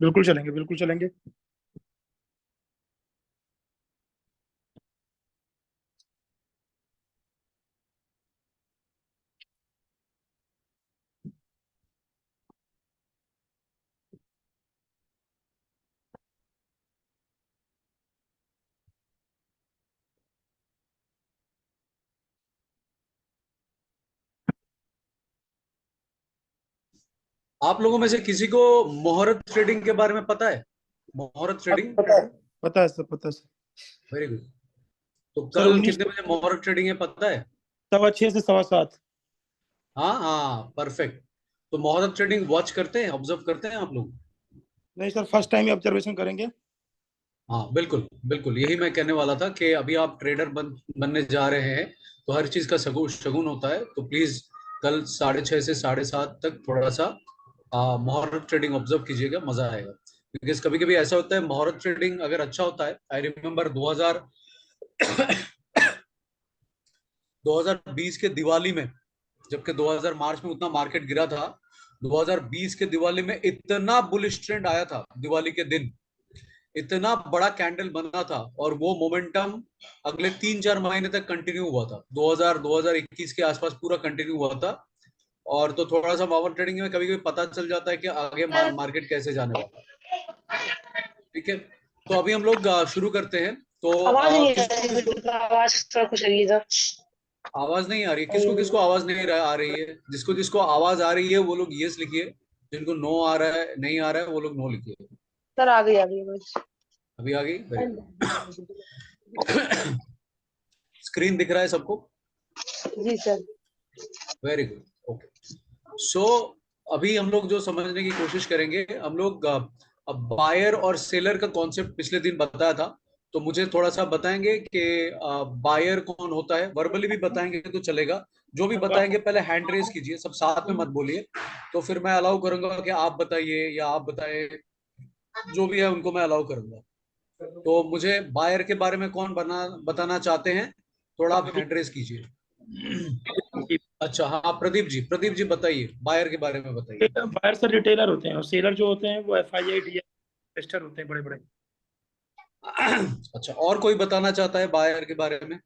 बिल्कुल चलेंगे, बिल्कुल चलेंगे। आप लोगों में से किसी को मुहूर्त ट्रेडिंग के बारे में पता है? मुहूर्त ट्रेडिंग। पता है, पता है सर, पता है सर। Very good. तो सर कल 19, कितने बजे मुहूर्त ट्रेडिंग है पता है? 6:15 से 7:15। हाँ हाँ, परफेक्ट। तो मुहूर्त ट्रेडिंग वॉच करते हैं, ऑब्जर्व करते हैं आप लोग? नहीं सर, फर्स्ट टाइम ही ऑब्जर्वेशन करेंगे। हाँ बिल्कुल बिल्कुल, यही मैं कहने वाला था कि अभी आप ट्रेडर बनने जा रहे हैं, तो हर चीज का शगुन शगुन होता है। तो प्लीज कल 6:30 से 7:30 तक थोड़ा सा मुहूर्त ट्रेडिंग ऑब्जर्व कीजिएगा, मजा आएगा। बिकॉज कभी कभी ऐसा होता है, मुहूर्त ट्रेडिंग अगर अच्छा होता है, आई रिमेम्बर 2020 के दिवाली में, जबकि 2000 मार्च में उतना मार्केट गिरा था, 2020 के दिवाली में इतना बुलिश ट्रेंड आया था, दिवाली के दिन इतना बड़ा कैंडल बना था, और वो मोमेंटम अगले 3-4 महीने तक कंटिन्यू हुआ था। 2021 के आसपास पूरा कंटिन्यू हुआ था। और तो थोड़ा सा पावर ट्रेडिंग में कभी कभी पता चल जाता है कि आगे मार्केट कैसे जाने वाला है। ठीक है, तो अभी हम लोग शुरू करते हैं। तो आवाज नहीं आ किसको रही, किसको आवाज थोड़ा कुछ लगी था। आवाज नहीं आ रही? किसको किसको आवाज नहीं आ रही है? जिसको जिसको आवाज आ रही है वो लोग यस लिखिए, जिनको नो आ रहा है, नहीं आ रहा है, वो लोग नो लिखिए। सर आ गई बस। अभी आ गई, वेरी गुड। स्क्रीन दिख रहा है सबको? जी sir. Very good, okay. So अभी हम लोग जो समझने की कोशिश करेंगे, हम लोग अब बायर और सेलर का कॉन्सेप्ट पिछले दिन बताया था, तो मुझे थोड़ा सा बताएंगे कि बायर कौन होता है। वर्बली भी बताएंगे तो चलेगा, जो भी बताएंगे पहले हैंड रेस कीजिए, सब साथ में मत बोलिए। तो फिर मैं अलाउ करूंगा कि आप बताइए या आप बताएं, जो भी है उनको मैं अलाउ करूंगा। तो मुझे बायर के बारे में कौन बताना चाहते हैं, थोड़ा आप हैंड रेस कीजिए। अच्छा हाँ, प्रदीप जी बताइए, बायर के बारे में बताइए। बायर सर रिटेलर होते हैं, और सेलर जो होते हैं वो FII DI इन्वेस्टर होते हैं, बड़े बड़े। अच्छा, और कोई बताना चाहता है बायर के बारे में?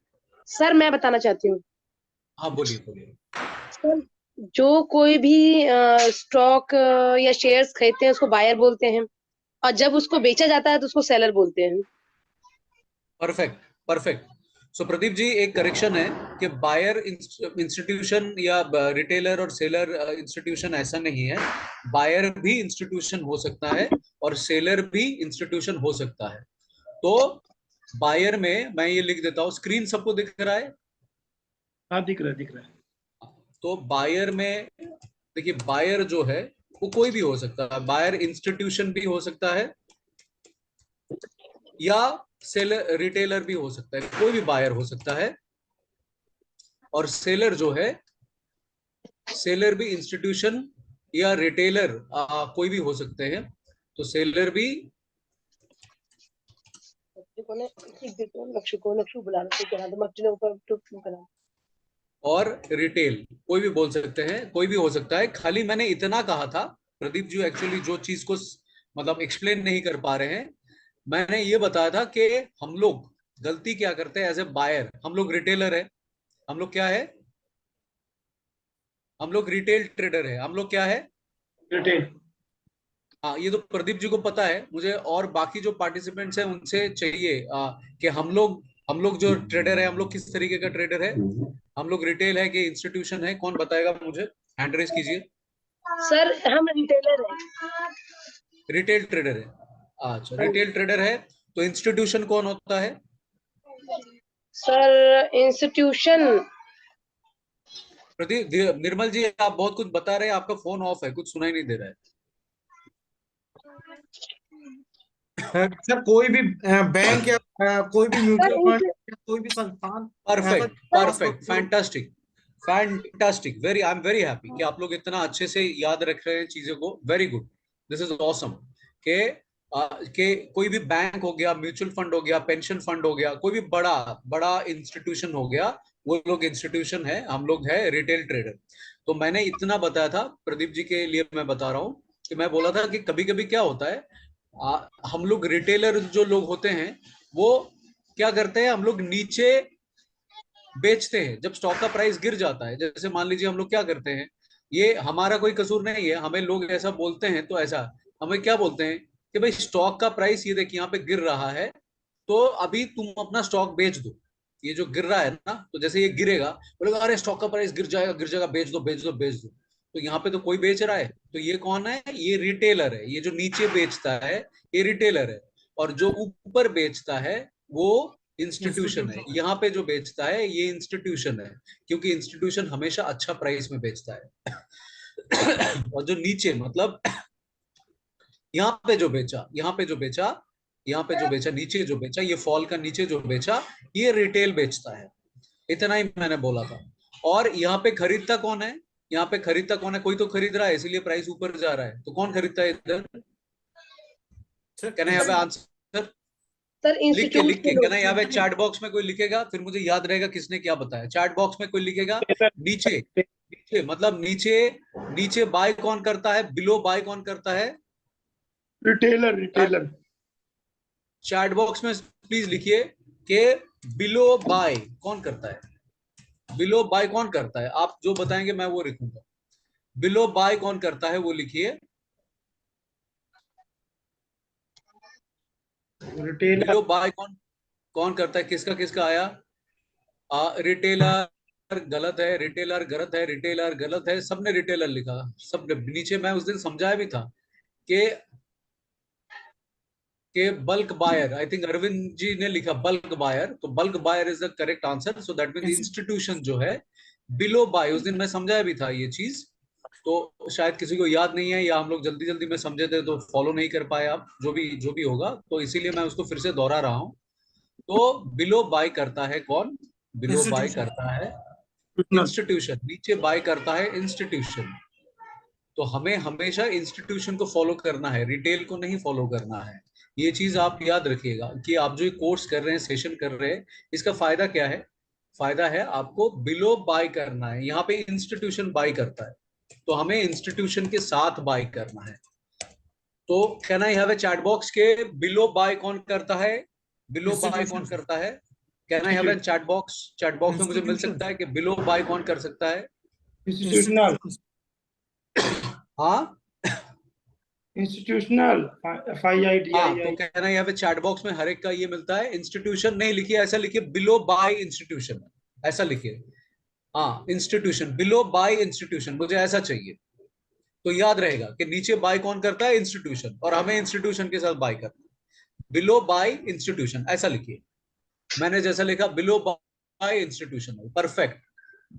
सर मैं बताना चाहती हूँ। हाँ बोलिए बोलिए। सर जो कोई भी स्टॉक या शेयर्स खरीदते हैं उसको बायर बोलते हैं, और जब उसको बेचा जाता है तो उसको सेलर बोलते हैं। Perfect perfect. So Pradeep ji, एक करेक्शन है कि बायर इंस्टीट्यूशन या रिटेलर और सेलर इंस्टीट्यूशन ऐसा नहीं है। बायर भी इंस्टीट्यूशन हो सकता है और सेलर भी इंस्टीट्यूशन हो सकता है। तो बायर में मैं ये लिख देता हूँ, स्क्रीन सबको दिख रहा है? हाँ दिख रहा है, दिख रहा है। तो बायर में देखिए, बायर जो है वो कोई भी हो सकता है, बायर इंस्टीट्यूशन भी हो सकता है या सेलर रिटेलर भी हो सकता है, कोई भी बायर हो सकता है। और सेलर जो है, सेलर भी इंस्टीट्यूशन या रिटेलर कोई भी हो सकते हैं। तो सेलर भी और रिटेल कोई भी बोल सकते हैं, कोई भी हो सकता है। खाली मैंने इतना कहा था, प्रदीप जी एक्चुअली जो चीज को मतलब एक्सप्लेन नहीं कर पा रहे हैं, मैंने ये बताया था कि हम लोग गलती क्या करते हैं एज ए बायर, हम लोग रिटेलर है, हम लोग क्या है, हम लोग रिटेल ट्रेडर है, हम लोग क्या है, रिटेल। हाँ। ये तो प्रदीप जी को पता है, मुझे और बाकी जो पार्टिसिपेंट्स हैं उनसे चाहिए कि हम लोग जो ट्रेडर है, हम लोग किस तरीके का ट्रेडर है, हम लोग रिटेल है कि इंस्टीट्यूशन है, कौन बताएगा मुझे? हैंड रेस कीजिए। सर हम रिटेलर हैं। रिटेल ट्रेडर है, अच्छा हाँ जी। रिटेल ट्रेडर है। तो इंस्टीट्यूशन कौन होता है? Sir institution. प्रदीप, निर्मल जी आप बहुत कुछ बता रहे हैं, आपका फोन ऑफ है, कुछ सुनाई नहीं दे रहा है। सर कोई भी बैंक या कोई भी सर म्यूचुअल फंड या कोई भी संस्थान ऐसा perfect perfect, fantastic fantastic, very I am very happy कि आप लोग इतना अच्छे से याद रख रहे हैं चीजों को, very good, this is awesome. के कि कोई भी बैंक हो गया, म्यूचुअल फंड हो गया, पेंशन फंड हो गया, कोई भी बड़ा बड़ा इंस्टीट्यूशन हो गया, वो लोग इंस्टीट्यूशन है, हम लोग है रिटेल ट्रेडर। तो मैंने इतना बताया था, प्रदीप जी के लिए मैं बता रहा हूँ कि मैं बोला था कि कभी कभी क्या होता है, हम लोग रिटेलर जो लोग होते हैं वो क्या करते हैं, हम लोग नीचे बेचते हैं जब स्टॉक का प्राइस गिर जाता है। जैसे मान लीजिए हम लोग क्या करते हैं, ये हमारा कोई कसूर नहीं है, हमें लोग ऐसा बोलते हैं, तो ऐसा हमें क्या बोलते हैं कि भाई स्टॉक का प्राइस ये देखिए यहाँ पे गिर रहा है, तो अभी तुम अपना स्टॉक बेच दो, ये जो गिर रहा है ना, तो जैसे ये गिरेगा बोलेगा अरे स्टॉक का प्राइस गिर जाएगा, बेच दो बेच दो बेच दो। तो यहाँ पे तो कोई बेच रहा है, तो ये कौन है, ये रिटेलर है। ये जो नीचे बेचता है ये रिटेलर है, और जो ऊपर बेचता है वो इंस्टीट्यूशन है। इंस्टीट्यूशन। यहाँ पे जो बेचता है ये इंस्टीट्यूशन है, क्योंकि इंस्टीट्यूशन हमेशा अच्छा प्राइस में बेचता है। और जो नीचे मतलब यहाँ पे जो बेचा, यहाँ पे जो बेचा, यहाँ पे जो बेचा, नीचे जो बेचा, ये फॉल का नीचे जो बेचा, ये रिटेल बेचता है। इतना ही मैंने बोला था। और यहाँ पे खरीदता कौन है, यहाँ पे खरीदता कौन है, कोई तो खरीद रहा है इसीलिए प्राइस ऊपर जा रहा है, तो कौन खरीदता है इधर, सर कहना यहाँ पे आंसर सर लिख के इंस्टीट्यूट कहना यहाँ पे चैट बॉक्स में कोई लिखेगा, फिर मुझे याद रहेगा किसने क्या बताया। चैट बॉक्स में कोई लिखेगा नीचे, नीचे मतलब नीचे, नीचे बाय कौन करता है, बिलो बाय कौन करता है, रिटेलर रिटेलर चैट बॉक्स में प्लीज लिखिए कि बिलो बाय कौन करता है, बिलो बाय कौन करता है, आप जो बताएंगे मैं वो लिखूंगा। बिलो बाय कौन करता है वो लिखिए। रिटेलर बिलो बाय कौन कौन करता है, किसका किसका आया, रिटेलर गलत है, रिटेलर गलत है, रिटेलर गलत है, सबने रिटेलर लिखा, सबने नीचे। मैं उस दिन समझाया भी था कि bulk buyer, I think Arvind ji ने लिखा बल्क बायर, तो bulk buyer is the correct answer. So that means institution जो है बिलो बाय, उस दिन मैं समझाया भी था ये चीज, तो शायद किसी को याद नहीं है, या हम लोग जल्दी जल्दी में समझे थे तो फॉलो नहीं कर पाए आप, जो भी होगा, तो इसीलिए मैं उसको फिर से दोहरा रहा हूँ। तो बिलो बाय करता है कौन, बिलो बाय इंस्टीट्यूशन। करता है इंस्टीट्यूशन, नीचे बाय करता है इंस्टीट्यूशन। तो हमें हमेशा इंस्टीट्यूशन को फॉलो करना है, रिटेल को नहीं फॉलो करना है। ये चीज आप याद रखिएगा कि आप जो कोर्स कर रहे हैं, सेशन कर रहे हैं, इसका फायदा क्या है, फायदा है आपको बिलो बाय करना है। यहाँ पे इंस्टीट्यूशन बाय करता है, तो हमें इंस्टीट्यूशन के साथ बाय करना है। तो can I have a chat box के बिलो बाय कौन करता है, बिलो बाय कौन इंस्टीट्यूशन। करता है, कैन आई ठीक हैव है a chat box, chat box में मुझे मिल इंस्टीट्यूशन। सकता है कि बिलो बाय कौन कर सकता है। इंस्टीट्यूशनल हाँ इंस्टीट्यूशनल हाँ, तो FIIDII कहना यहाँ पे चैट बॉक्स में हर एक का ये मिलता है। इंस्टीट्यूशन नहीं लिखिए, ऐसा लिखिए बिलो बाय इंस्टीट्यूशन, ऐसा लिखिए। हाँ इंस्टीट्यूशन, बिलो बाय इंस्टीट्यूशन, मुझे ऐसा चाहिए, तो याद रहेगा कि नीचे बाय कौन करता है, इंस्टीट्यूशन, और हमें इंस्टीट्यूशन के साथ बाय करना है। बिलो बाय इंस्टीट्यूशन ऐसा लिखिए, मैंने जैसा लिखा below bye institution, perfect,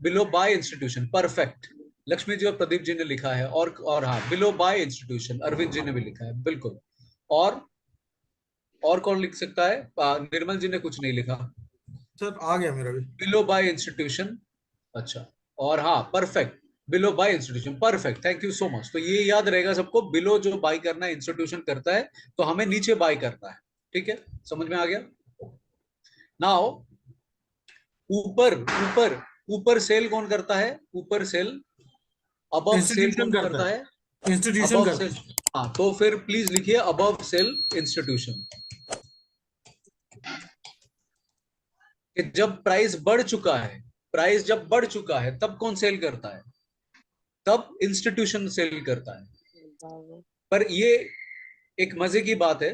below bye institution perfect. Lakshmi ji और प्रदीप जी ने लिखा है, और हाँ below bye institution Arvind ji ने भी लिखा है, बिल्कुल। और कौन लिख सकता है, निर्मल जी ने कुछ नहीं लिखा, सर आ गया मेरा भी। Below bye institution. अच्छा, और हाँ perfect, below bye institution perfect, thank you so much. तो ये याद रहेगा सबको, बिलो जो बाय करना है इंस्टीट्यूशन करता है, तो हमें नीचे बाय करना है। ठीक है, समझ में आ गया। नाउ ऊपर ऊपर ऊपर सेल कौन करता है, ऊपर सेल, अबव सेल इंस्टीट्यूशन कौन करता करता है। है, इंस्टीट्यूशन अबव करता सेल। है। हाँ तो फिर प्लीज लिखिए अबव सेल इंस्टीट्यूशन। कि जब प्राइस बढ़ चुका है, प्राइस जब बढ़ चुका है तब कौन सेल करता है, तब इंस्टीट्यूशन सेल करता है। पर ये एक मजे की बात है।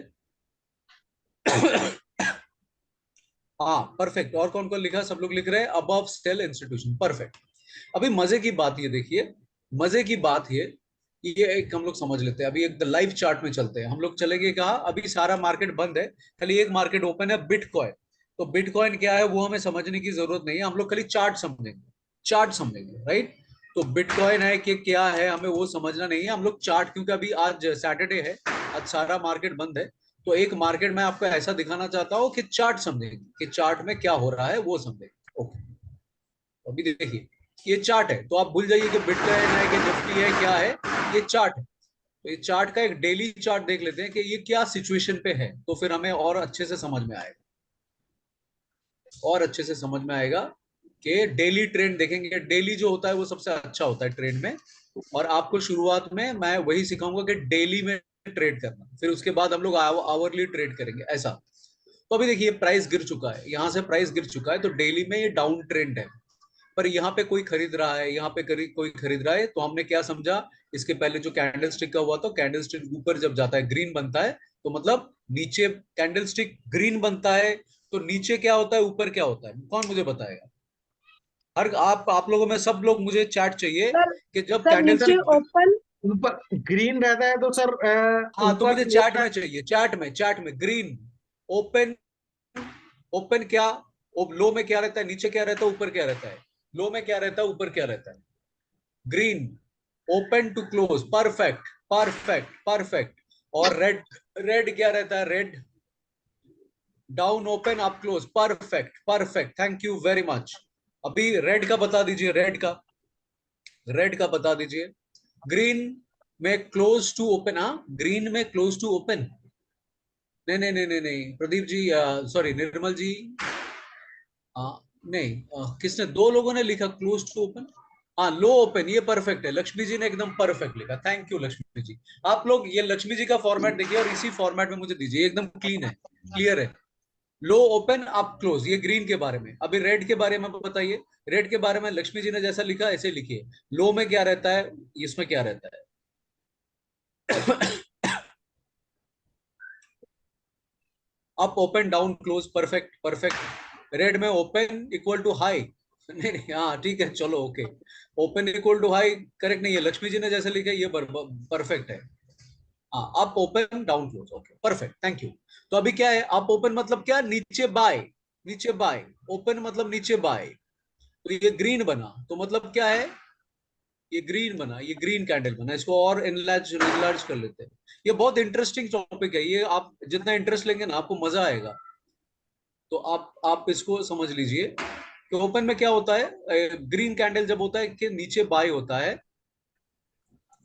हाँ परफेक्ट, और कौन कौन लिखा, सब लोग लिख रहे हैं अबव सेल इंस्टीट्यूशन, परफेक्ट। अभी मजे की बात ये देखिए, मजे की बात ये एक हम लोग समझ लेते हैं। अभी एक लाइव चार्ट में चलते हैं, हम लोग चले गए कहा, अभी सारा मार्केट बंद है, खाली एक मार्केट ओपन है, बिटकॉइन। तो बिटकॉइन क्या है वो हमें समझने की जरूरत नहीं है, हम लोग खाली चार्ट समझेंगे, चार्ट समझेंगे, राइट। तो बिटकॉइन है कि क्या है हमें वो समझना नहीं है, हम लोग चार्ट, क्योंकि अभी आज सैटरडे है, आज सारा मार्केट बंद है, तो एक मार्केट में आपको ऐसा दिखाना चाहता हूँ कि चार्ट समझेंगे, कि चार्ट में क्या हो रहा है वो समझेंगे। ओके, अभी देखिए ये चार्ट है, तो आप भूल जाइए कि बिटकॉइन है कि निफ्टी है क्या है, ये चार्ट है। तो ये चार्ट का एक डेली चार्ट देख लेते हैं कि ये क्या सिचुएशन पे है, तो फिर हमें और अच्छे से समझ में आएगा, और अच्छे से समझ में आएगा कि डेली ट्रेंड देखेंगे। डेली जो होता है वो सबसे अच्छा होता है ट्रेंड में, और आपको शुरुआत में मैं वही सिखाऊंगा कि डेली में ट्रेड करना, फिर उसके बाद हम लोग आवरली ट्रेड करेंगे ऐसा। तो अभी देखिए प्राइस गिर चुका है, यहाँ से प्राइस गिर चुका है, तो डेली में ये डाउन ट्रेंड है, पर यहाँ पे कोई खरीद रहा है, यहाँ पे कोई खरीद रहा है। तो हमने क्या समझा, इसके पहले जो कैंडल स्टिक का हुआ, तो कैंडल स्टिक ऊपर जब जाता है ग्रीन बनता है, तो मतलब नीचे कैंडल स्टिक ग्रीन बनता है, तो नीचे क्या होता है ऊपर क्या होता है, कौन मुझे बताएगा? हर आप लोगों में सब लोग मुझे चैट चाहिए सर कि जब सर कैंडल नीचे स्टिक, ओपन, ऊपर ग्रीन रहता है तो सर हाँ तो ऊपर मुझे चैट में चाहिए, चैट में ग्रीन ओपन, ओपन क्या, लो में क्या रहता है, नीचे क्या रहता है, ऊपर क्या रहता है, लो में क्या रहता है, ऊपर क्या रहता है, green open to close, perfect perfect perfect. और रेड, रेड क्या रहता है, red down open up close, perfect perfect, thank you very much. अभी रेड का बता दीजिए, रेड का बता दीजिए। ग्रीन में क्लोज टू ओपन, हाँ ग्रीन में क्लोज टू ओपन, नहीं नहीं नहीं नहीं नहीं प्रदीप जी, सॉरी निर्मल जी, नहीं किसने, दो लोगों ने लिखा क्लोज टू ओपन, हाँ लो ओपन, ये परफेक्ट है, लक्ष्मी जी ने एकदम परफेक्ट लिखा, थैंक यू लक्ष्मी जी। आप लोग ये लक्ष्मी जी का फॉर्मेट देखिए और इसी फॉर्मेट में मुझे दीजिए, एकदम क्लीन है, क्लियर है। लो ओपन अप क्लोज, ये ग्रीन के बारे में। अभी रेड के बारे में बताइए, रेड के बारे में लक्ष्मी जी ने जैसा लिखा ऐसे लिखिए, लो में क्या रहता है, इसमें क्या रहता है up open down close, perfect perfect. Red में ओपन इक्वल टू हाई, नहीं नहीं हाँ ठीक है चलो okay, open equal to high correct नहीं है, लक्ष्मी जी ने जैसे लिखा ये परफेक्ट है। हाँ up open down close, okay perfect thank you. तो अभी क्या है, अप ओपन मतलब क्या, नीचे बाय, नीचे बाय, ओपन मतलब नीचे बाय, तो ये ग्रीन बना, तो मतलब क्या है, ये ग्रीन बना, ये ग्रीन कैंडल बना, इसको और इनलार्ज इनलार्ज कर लेते हैं। ये बहुत इंटरेस्टिंग टॉपिक है, ये आप जितना इंटरेस्ट लेंगे ना आपको मजा आएगा। तो आप इसको समझ लीजिए कि ओपन में क्या होता है, ग्रीन कैंडल जब होता है कि नीचे बाय होता है,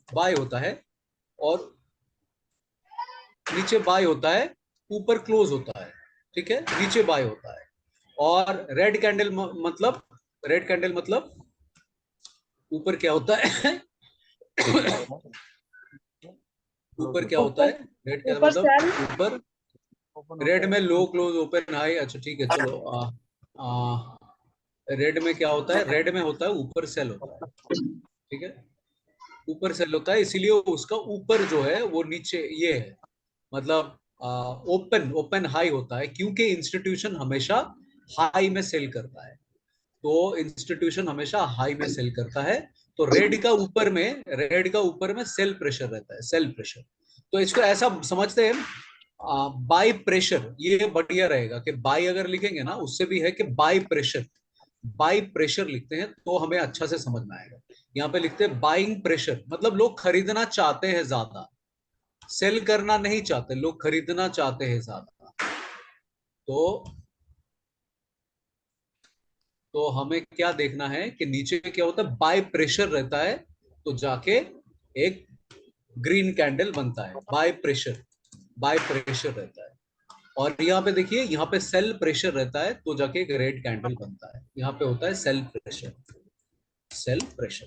बाय होता है, और नीचे बाय होता है, ऊपर क्लोज होता है, ठीक है, नीचे बाय होता है। और रेड कैंडल मतलब, रेड कैंडल मतलब ऊपर क्या होता है ऊपर क्या होता ऊपर है, रेड कैंडल ऊपर मतलब सेल, ऊपर, रेड में लो क्लोज ओपन हाई, अच्छा ठीक है चलो। रेड में क्या होता है, रेड में होता है ऊपर सेल होता है, ठीक है, ऊपर सेल होता है, इसीलिए उसका ऊपर जो है वो नीचे ये है, मतलब ओपन ओपन हाई होता है, क्योंकि इंस्टीट्यूशन हमेशा हाई में सेल करता है, तो इंस्टीट्यूशन हमेशा हाई में सेल करता है। तो रेड का ऊपर में सेल प्रेशर रहता है, सेल प्रेशर। तो इसको ऐसा समझते हैं, बाय प्रेशर, ये बढ़िया रहेगा कि बाय अगर लिखेंगे ना उससे भी है कि बाय प्रेशर, बाय प्रेशर लिखते हैं तो हमें अच्छा से समझ में आएगा। यहाँ पे लिखते हैं बाइंग प्रेशर, मतलब लोग खरीदना चाहते हैं ज्यादा, सेल करना नहीं चाहते, लोग खरीदना चाहते हैं ज्यादा। तो तो हमें क्या देखना है कि नीचे क्या होता है, बाय प्रेशर रहता है, तो जाके एक ग्रीन कैंडल बनता है, बाय प्रेशर, बाय प्रेशर रहता है। और यहाँ पे देखिए, यहाँ पे सेल प्रेशर रहता है, तो जाके एक रेड कैंडल बनता है, यहाँ पे होता है सेल प्रेशर, सेल प्रेशर,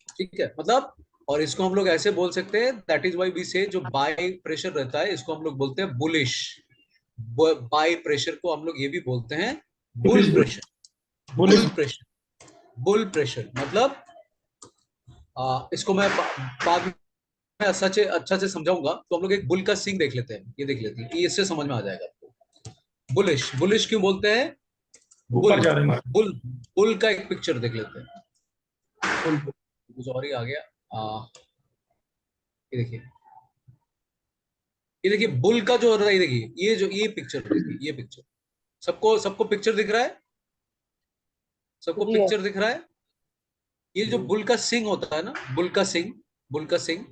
ठीक है मतलब। और इसको हम लोग ऐसे बोल सकते हैं, दैट इज वाई वी से, जो बाय प्रेशर रहता है इसको हम लोग बोलते हैं बुलिश, बाय प्रेशर को हम लोग ये भी बोलते हैं bull pressure, bullish, bull pressure, bull pressure मतलब इसको मैं बाद में अच्छा से समझाऊंगा। तो हम लोग एक बुल का सिंग देख लेते हैं, ये देख लेते हैं, ये इससे समझ में आ जाएगा आपको। बुलिश, बुलिश क्यों बोलते हैं, ऊपर बुल, जा रहे हैं बुल, बुल का एक पिक्चर देख लेते हैं, मार्केट। कुछ और ही आ गया। ये देखिए, ये देखिए बुल का जो हो रहा है, ये देखिए, ये जो ये पिक्चर देखिए, ये पिक्चर, सबको सबको पिक्चर दिख रहा है, सबको जी हाँ। पिक्चर दिख रहा है। ये जो बुल का सिंग होता है ना, बुल का सिंग, बुल का सिंग,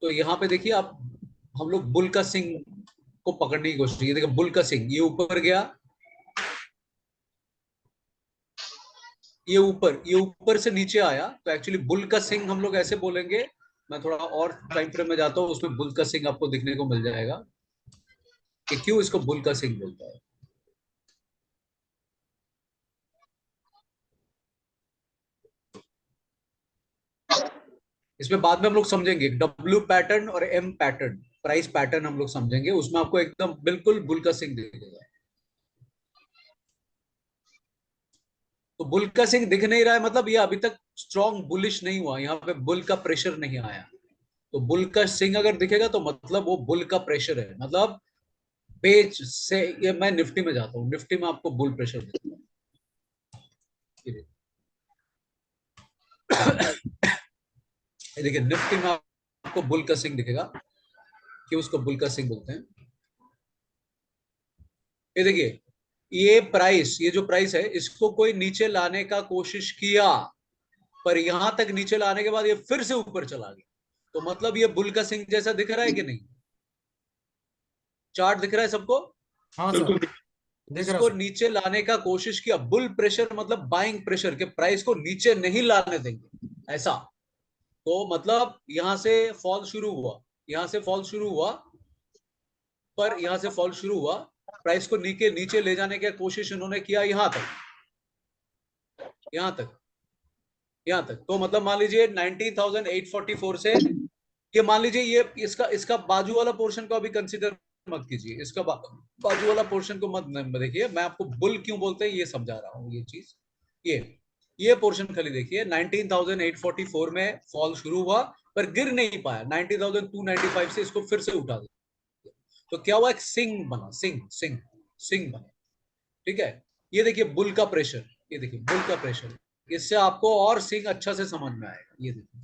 तो यहाँ पे देखिए आप, हम लोग बुल का सिंग को पकड़ने की कोशिश की, देखिए बुल का सिंग, ये ऊपर गया, ये ऊपर से नीचे आया, तो एक्चुअली बुल का सिंग हम लोग ऐसे बोलेंगे, मैं थोड़ा और टाइम फ्रेम में जाता हूँ, उसमें बुल का सिंग आपको दिखने को मिल जाएगा कि क्यों इसको बुल का सिंग बोलता है। इसमें बाद में हम लोग समझेंगे डब्ल्यू पैटर्न और एम पैटर्न, प्राइस पैटर्न हम लोग समझेंगे, उसमें आपको एकदम बिल्कुल बुल का सिंग दिखेगा। तो बुल का सिंग दिख नहीं रहा है मतलब ये अभी तक स्ट्रॉन्ग बुलिश नहीं हुआ, यहाँ पे बुल का प्रेशर नहीं आया। तो बुल का सिंग अगर दिखेगा तो मतलब वो बुल का प्रेशर है, मतलब पेज से ये मैं निफ्टी में जाता हूँ, निफ्टी में आपको बुल प्रेशर दिखेगा। ये देखिए निफ्टी में आपको बुल का सिंग दिखेगा, कि उसको बुल का सिंग बोलते हैं। ये देखिए ये प्राइस, ये जो प्राइस है इसको कोई नीचे लाने का कोशिश किया, पर यहां तक नीचे लाने के बाद ये फिर से ऊपर चला गया, तो मतलब ये बुल का सिंग जैसा दिख रहा है कि नहीं? चार्ट दिख रहा है सबको? हाँ सर, बिल्कुल देख रहा इसको सर। नीचे लाने का कोशिश किया, बुल प्रेशर मतलब बाइंग प्रेशर के प्राइस को नीचे नहीं लाने देंगे ऐसा। तो मतलब यहां से फॉल शुरू हुआ, यहां से फॉल शुरू हुआ, पर यहां से फॉल शुरू हुआ, प्राइस को नीचे नीचे ले जाने की कोशिश इन्होंने किया यहां तक, यहां तक, यहां तक। तो मतलब मान लीजिए 19,844 से ये मान लीजिए ये इसका इसका बाजू वाला पोर्शन को अभी कंसीडर मत कीजिए, इसका बाजू वाला पोर्शन को मत देखिए, मैं आपको बुल क्यों बोलते हैं ये समझा रहा हूँ। ये चीज ये पोर्शन खाली देखिए, 19,844 में फॉल शुरू हुआ पर गिर नहीं पाया, 19,295 से इसको फिर से उठा दिया, तो क्या हुआ, एक सिंग बना, सिंग सिंग सिंग बना। ठीक है, ये देखिए बुल का प्रेशर, ये देखिए बुल का प्रेशर, इससे आपको और सिंग अच्छा से समझ में आएगा। ये देखिए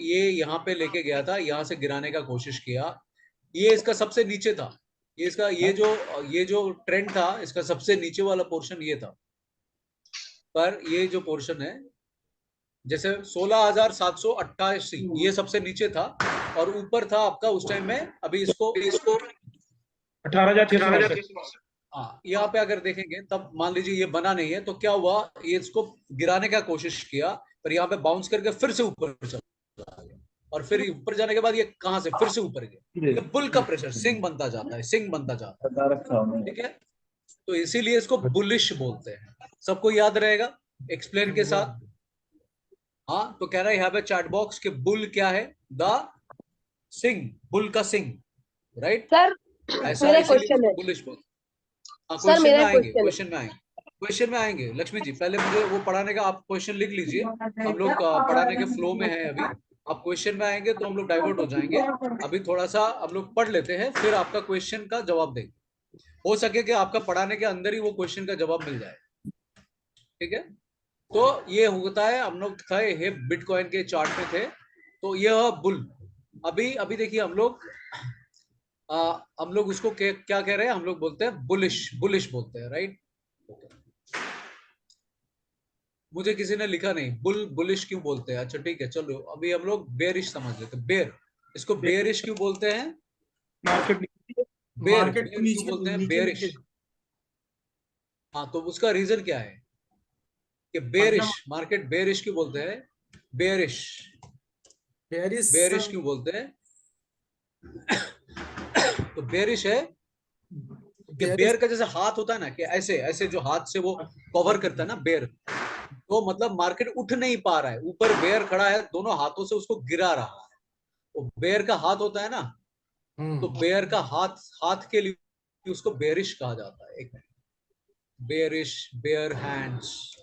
ये यहाँ पे लेके गया था, यहाँ से गिराने का कोशिश किया, ये इसका सबसे नीचे था, ये इसका ये जो ट्रेंड था इसका सबसे नीचे वाला पोर्शन ये था, पर ये जो पोर्शन है जैसे 16,788 ये सबसे नीचे था, और ऊपर था आपका उस टाइम में, अभी इसको 18,669। हाँ यहाँ पे अगर देखेंगे तब मान लीजिए ये बना नहीं है, तो क्या हुआ, ये इसको गिराने का कोशिश किया, पर यहाँ पे बाउंस करके फिर से ऊपर चला गया, और फिर ऊपर जाने के बाद ये कहां से फिर से ऊपर गया, ये बुल का प्रेशर सिंग बनता जाता है, सिंग बनता जाता है। ठीक है, तो इसीलिए इसको बुलिश बोलते हैं, सबको याद रहेगा एक्सप्लेन के साथ। हाँ, तो कह रहा है यहाँ पे चैट बॉक्स के बुल क्या है, द सिंग, बुल का सिंग, राइट? सर ऐसा मेरा इसीलिए क्वेश्चन है, इसको बुलिश बोलते हैं। हाँ, सर क्वेश्चन मेरा में आएंगे, क्वेश्चन है। क्वेश्चन में आएंगे, क्वेश्चन में आएंगे। लक्ष्मी जी पहले मुझे वो पढ़ाने का आप क्वेश्चन लिख लीजिए, हम लोग पढ़ाने के फ्लो में है अभी, आप क्वेश्चन में आएंगे तो हम लोग डाइवर्ट हो जाएंगे। अभी थोड़ा सा हम लोग पढ़ लेते हैं, फिर आपका क्वेश्चन का जवाब देंगे, हो सके कि आपका पढ़ाने के अंदर ही वो क्वेश्चन का जवाब मिल जाए। ठीक है, तो ये होता है, हम लोग थे बिटकॉइन के चार्ट में थे, तो यह बुल। अभी अभी देखिए हम लोग उसको क्या कह रहे हैं, हम लोग बोलते हैं बुलिश, बुलिश बोलते हैं, राइट? मुझे किसी ने लिखा नहीं बुल बुलिश क्यों बोलते हैं, अच्छा ठीक है चलो, अभी हम लोग बेरिश समझ लेते हैं, बेर, इसको बेरिश क्यों बोलते हैं, मार्केट बेर, मार्केट बेर क्यों नीचे बोलते हैं, नीचे बेरिश? नीचे हाँ, तो उसका रीजन क्या है कि बेरिश, पलटा मार्केट बेरिश क्यों बोलते हैं, बेरिश, पेरिस बेरिश सर। क्यों बोलते हैं? तो बेरिश है कि पेरिस बेर का जैसे हाथ होता है ना, कि ऐसे ऐसे जो हाथ से वो कवर करता है ना बेर, तो मतलब मार्केट उठ नहीं पा रहा है, ऊपर बेर खड़ा है, दोनों हाथों से उसको गिरा रहा है, वो बेर का हाथ होता है ना, तो बेर का हाथ, हाथ के लिए उसको बेरिश कहा जाता है। एक मिनट, बेरिश, बेयर हैंड्स,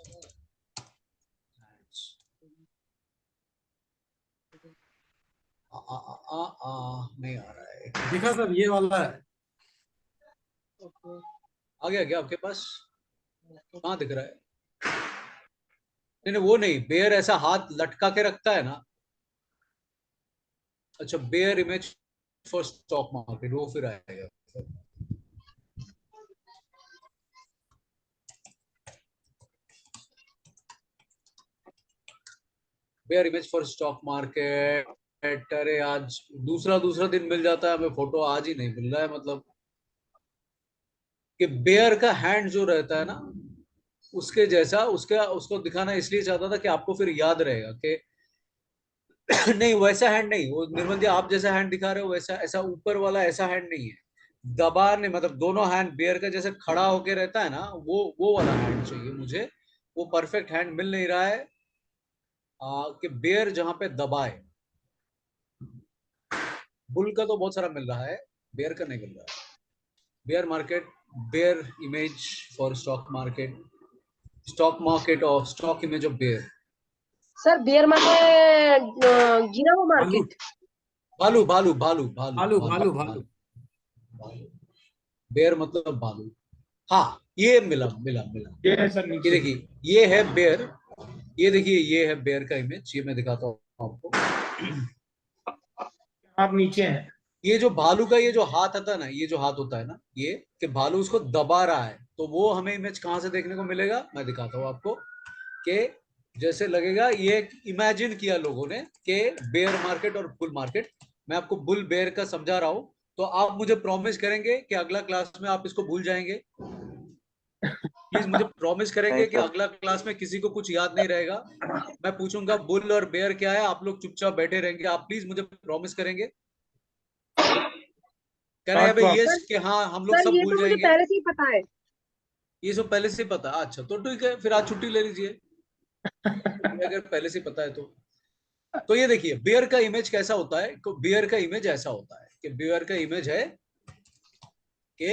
नहीं आ रहा है, दिखा सर, ये वाला है। आ गया क्या आपके पास? कहाँ दिख रहा है? नहीं नहीं वो नहीं, बेयर ऐसा हाथ लटका के रखता है ना, अच्छा bear image for stock market, वो फिर आएगा। Bear image for stock market, अरे आज दूसरा दूसरा दिन मिल जाता है हमें फोटो, आज ही नहीं मिल रहा है, मतलब कि बेयर का हैंड जो रहता है ना उसके जैसा, उसका उसको दिखाना इसलिए चाहता था कि आपको फिर याद रहेगा कि नहीं वैसा हैंड नहीं, वो निर्मल जी आप जैसा हैंड दिखा रहे हो वैसा, ऐसा ऊपर वाला ऐसा हैंड नहीं है। दबाने मतलब दोनों हैंड बेयर का जैसे खड़ा होके रहता है ना, वो वाला हैंड चाहिए मुझे। वो परफेक्ट हैंड मिल नहीं रहा है कि बेयर जहां पे दबाए। बुल का तो बहुत सारा मिल रहा है, बेयर का नहीं मिल रहा है। Bear market, bear image for stock market और stock image of bear. Sir bear market गिरा हुआ भालू मार्केट। भालू भालू भालू भालू भालू भालू भालू भालू। बेयर मतलब भालू। हाँ ये मिला मिला मिला। ये है सर ये नीचे। देखिए ये है बेयर, ये देखिए ये है बेयर का इमेज, ये मैं दिखाता हूँ आपको। आप नीचे हैं। ये जो भालू का ये जो हाथ आता है ना, ये जो हाथ होता है ना, ये कि भालू उसको दबा रहा है, तो वो हमें इमेज कहाँ से देखने को मिलेगा, मैं दिखाता हूँ आपको। कि जैसे लगेगा ये इमेजिन किया लोगों ने कि बेयर मार्केट और बुल मार्केट। मैं आपको बुल बेयर का समझा रहा हूँ, तो आप मुझे प्रॉमिस करेंगे कि अगला क्लास में आप इसको भूल जाएंगे? प्लीज मुझे प्रॉमिस करेंगे कि अगला क्लास में किसी को कुछ याद नहीं रहेगा। मैं पूछूंगा बुल और बेयर क्या है, आप लोग चुपचाप बैठे रहेंगे। आप प्लीज मुझे प्रॉमिस करेंगे? कह रहे हैं भाई प्रॉमिस। यस कि हाँ हम लोग सर सब ये भूल तो मुझे जाएंगे। पहले से ही पता है। ये सब पहले से पता है? अच्छा तो ठीक है, फिर आज छुट्टी ले लीजिए ये अगर पहले से पता है तो। तो ये देखिए बियर का इमेज कैसा होता है। बियर का इमेज ऐसा होता है कि बियर का इमेज है कि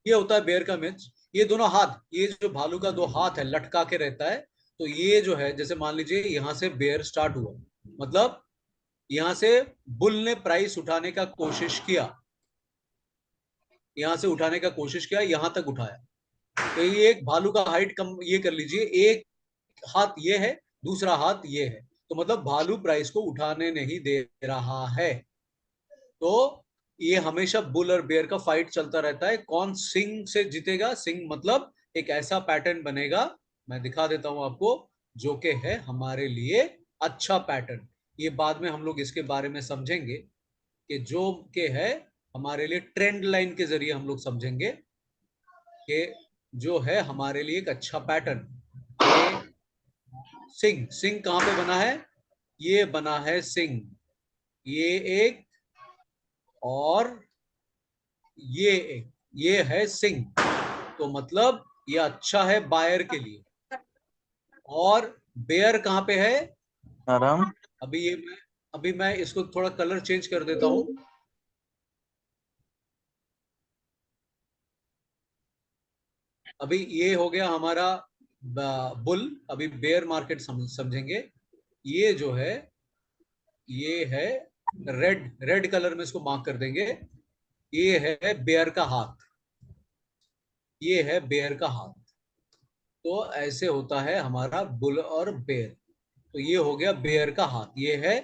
ये होता है बियर का इमेज। ये दोनों हाथ, ये जो भालू का दो हाथ है लटका के रहता है। तो ये जो है जैसे मान लीजिए यहां से बेयर स्टार्ट हुआ, मतलब यहां से बुल ने प्राइस उठाने का कोशिश किया, यहां से उठाने का कोशिश किया, यहां तक उठाया। तो ये एक भालू का हाइट कम, ये कर लीजिए एक हाथ ये है, दूसरा हाथ ये है, तो मतलब भालू प्राइस को उठाने नहीं दे रहा है। तो ये हमेशा बुल और बेयर का फाइट चलता रहता है, कौन सिंग से जीतेगा। सिंग मतलब एक ऐसा पैटर्न बनेगा, मैं दिखा देता हूं आपको, जो कि है हमारे लिए अच्छा पैटर्न। ये बाद में हम लोग इसके बारे में समझेंगे कि जो के है हमारे लिए ट्रेंड लाइन के जरिए हम लोग समझेंगे कि जो है हमारे लिए एक अच्छा पैटर्न। सिंह, सिंह कहां पे बना है, ये बना है सिंह, ये एक और ये एक, ये है सिंह। तो मतलब ये अच्छा है बायर के लिए। और बेयर कहां पे है, आराम। अभी मैं इसको थोड़ा कलर चेंज कर देता हूं। अभी ये हो गया हमारा बुल, अभी बेयर मार्केट समझेंगे। ये जो है ये है रेड, रेड कलर में इसको मार्क कर देंगे। ये है बेयर का हाथ, ये है बेयर का हाथ। तो ऐसे होता है हमारा बुल और बेयर। तो ये हो गया बेयर का हाथ, ये है।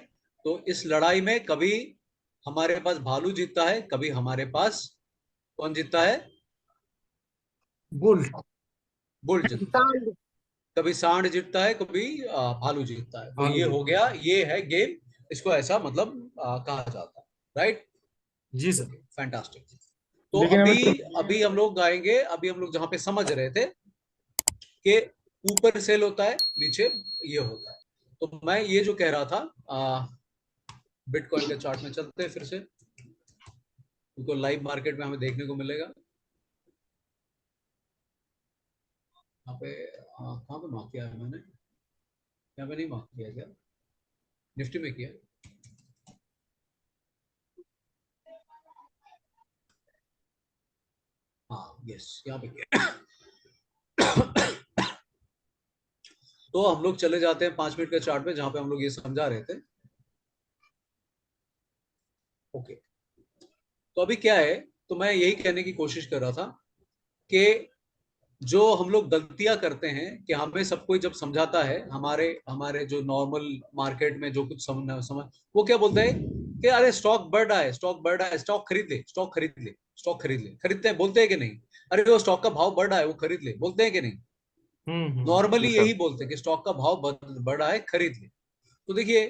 तो इस लड़ाई में कभी हमारे पास भालू जीतता है, कभी हमारे पास कौन जीतता है, बुल। बुल जीतता है। सांड। कभी सांड जीतता है, कभी भालू जीतता है। तो भालू ये जी। हो गया, ये है गेम। इसको ऐसा मतलब कहा जाता है, राइट। जी सर। फैंटास्टिक। तो लेकिन अभी हमें अभी हम लोग गाएंगे, अभी हम लोग जहां पे समझ रहे थे कि ऊपर सेल होता है, नीचे ये होता है। तो मैं ये जो कह रहा था, बिटकॉइन के चार्ट में चलते हैं फिर से, उनको लाइव मार्केट में हमें देखने को मिलेगा। यहाँ पे कहाँ पे मार्क किया है मैंने, यहाँ पे नहीं मार्क किया क्या, निफ्टी में किया। हाँ यस, यहाँ पे किया। तो हम लोग चले जाते हैं 5 मिनट के चार्ट में, जहां पे हम लोग ये समझा रहे थे। ओके, तो अभी क्या है, तो मैं यही कहने की कोशिश कर रहा था कि जो हम लोग गलतियां करते हैं कि हमें सब कोई जब समझाता है, हमारे हमारे जो नॉर्मल मार्केट में जो कुछ समझ, वो क्या बोलते हैं कि अरे स्टॉक बढ़ रहा है, स्टॉक बढ़ रहा है, स्टॉक खरीद ले, स्टॉक खरीद ले, स्टॉक खरीद ले। खरीदते हैं, बोलते हैं कि नहीं? अरे वो स्टॉक का भाव बढ़ रहा है, वो खरीद ले, बोलते हैं कि नहीं? नॉर्मली जी सर। यही बोलते हैं कि स्टॉक का भाव बढ़ रहा है, खरीद ले। तो देखिए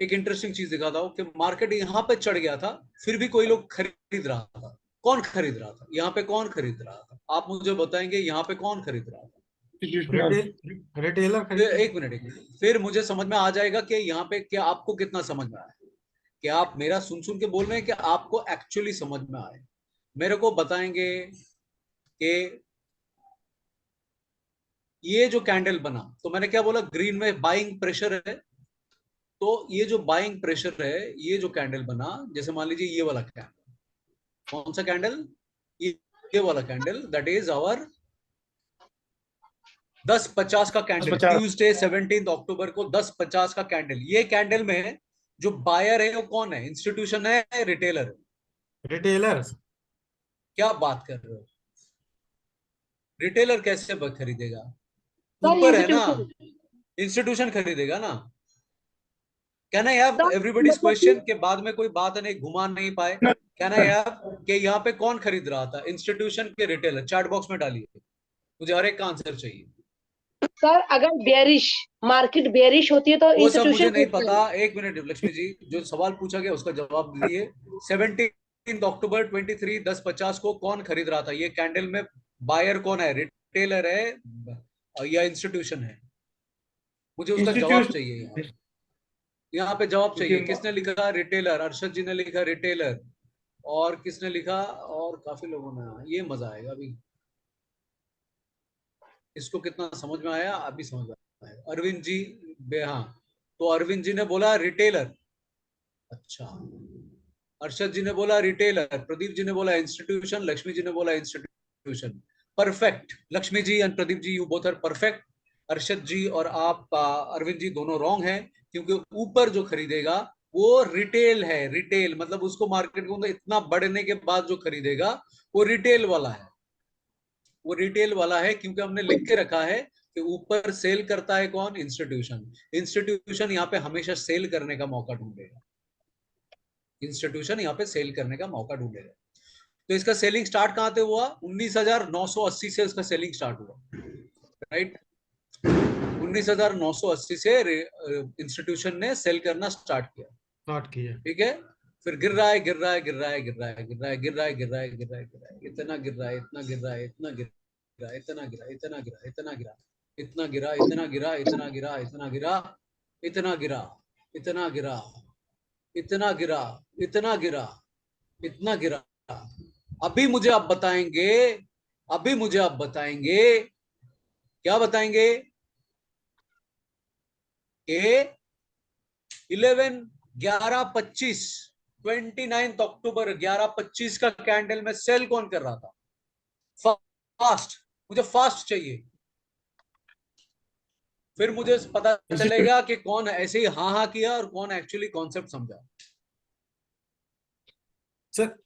एक इंटरेस्टिंग चीज दिखाता हूँ कि मार्केट यहाँ पे चढ़ गया था, फिर भी कोई लोग खरीद रहा था। कौन खरीद रहा था यहाँ पे, कौन खरीद रहा था? आप मुझे बताएंगे यहाँ पे कौन खरीद रहा था? इंस्टीट्यूशनल। रिटेलर एक मिनट, फिर मुझे समझ में आ जाएगा कि यहाँ पे क्या आपको कितना समझ में आया, कि आप मेरा सुन सुन के बोल रहे हैं कि आपको एक्चुअली समझ में आए। मेरे को बताएंगे कि ये जो कैंडल बना, तो मैंने क्या बोला, ग्रीन में बाइंग प्रेशर है। तो ये जो बाइंग प्रेशर है, ये जो कैंडल बना, जैसे मान लीजिए ये वाला कैंडल, कौन सा कैंडल, ये वाला कैंडल, दैट इज आवर 10:50 का कैंडल, 10:50 ट्यूसडे 17 अक्टूबर को 10:50 का कैंडल। ये कैंडल में जो बायर है वो कौन है, इंस्टीट्यूशन है, रिटेलर? रिटेलर्स। क्या बात कर रहे हो, रिटेलर कैसे खरीदेगा, सर ऊपर है ना, इंस्टीट्यूशन। इंस्टीट्यूशन खरीदेगा ना। कहना यार सर एवरीबॉडीज मतलब कि क्वेश्चन के बाद में कोई बात नहीं घुमा नहीं पाए। कहना यार कि यहाँ पे कौन खरीद रहा था, इंस्टीट्यूशन के रिटेलर? चैट बॉक्स में डालिए, मुझे हर एक का आंसर चाहिए। सर अगर बेरिश मार्केट बेरिश होती है तो वो सब इंस्टीट्यूशन मुझे नहीं खरीदता पता। है। एक मिनट लक्ष्मी जी, जो सवाल पूछा गया उसका जवाब दिए। 17 अक्टूबर 23 10:50 को कौन खरीद रहा था ये कैंडल में? बायर कौन है, रिटेलर है या इंस्टीट्यूशन है? मुझे उसका जवाब चाहिए। इंस्टीट्यूशन। यहाँ पे जवाब चाहिए। क्योंकि किसने लिखा रिटेलर? अरशद जी ने लिखा रिटेलर। और किसने लिखा? और काफी लोगों ने। ये मजा आएगा अभी, इसको कितना समझ में आया अभी समझ में आया। अरविंद जी हाँ, तो अरविंद जी ने बोला रिटेलर। अच्छा, अरशद जी ने बोला रिटेलर, प्रदीप जी ने बोला इंस्टीट्यूशन, लक्ष्मी जी ने बोला institution. Perfect Lakshmi ji and Pradeep ji, you both are perfect. Arshad ji और आप अरविंद जी दोनों रॉन्ग हैं, क्योंकि ऊपर जो खरीदेगा वो रिटेल है। रिटेल मतलब उसको मार्केट को इतना बढ़ने के बाद जो खरीदेगा वो रिटेल वाला है। वो रिटेल वाला है क्योंकि हमने लिख के रखा है कि ऊपर सेल करता है कौन, इंस्टीट्यूशन। इंस्टीट्यूशन यहाँ पे हमेशा सेल करने का मौका ढूंढेगा। इंस्टीट्यूशन यहाँ पे सेल करने का मौका ढूंढेगा। तो इसका सेलिंग स्टार्ट कहां से हुआ? 19,980 से इसका सेलिंग स्टार्ट हुआ, राइट। 19,980 से इंस्टीट्यूशन ने सेल करना स्टार्ट किया, स्टार्ट किया। ठीक है। फिर गिर रहा है, गिर रहा है, गिर रहा है, गिर रहा है, गिर रहा है, गिर रहा है, गिर रहा है, गिर रहा है, गिर रहा है, इतना गिर रहा है, इतना गिर रहा है, इतना गिर रहा है, इतना गिरा, इतना गिरा, इतना गिरा, इतना गिरा, इतना गिरा, इतना गिरा, इतना गिरा, इतना गिरा, इतना गिरा, इतना गिरा, इतना गिरा, इतना गिरा। अभी मुझे आप बताएंगे, अभी मुझे आप बताएंगे, क्या बताएंगे कि 11/11/25 29 अक्टूबर 11/25 का कैंडल में सेल कौन कर रहा था? फास्ट, मुझे फास्ट चाहिए। फिर मुझे पता चलेगा कि कौन ऐसे ही हाँ हाँ किया और कौन एक्चुअली कॉन्सेप्ट समझा। सर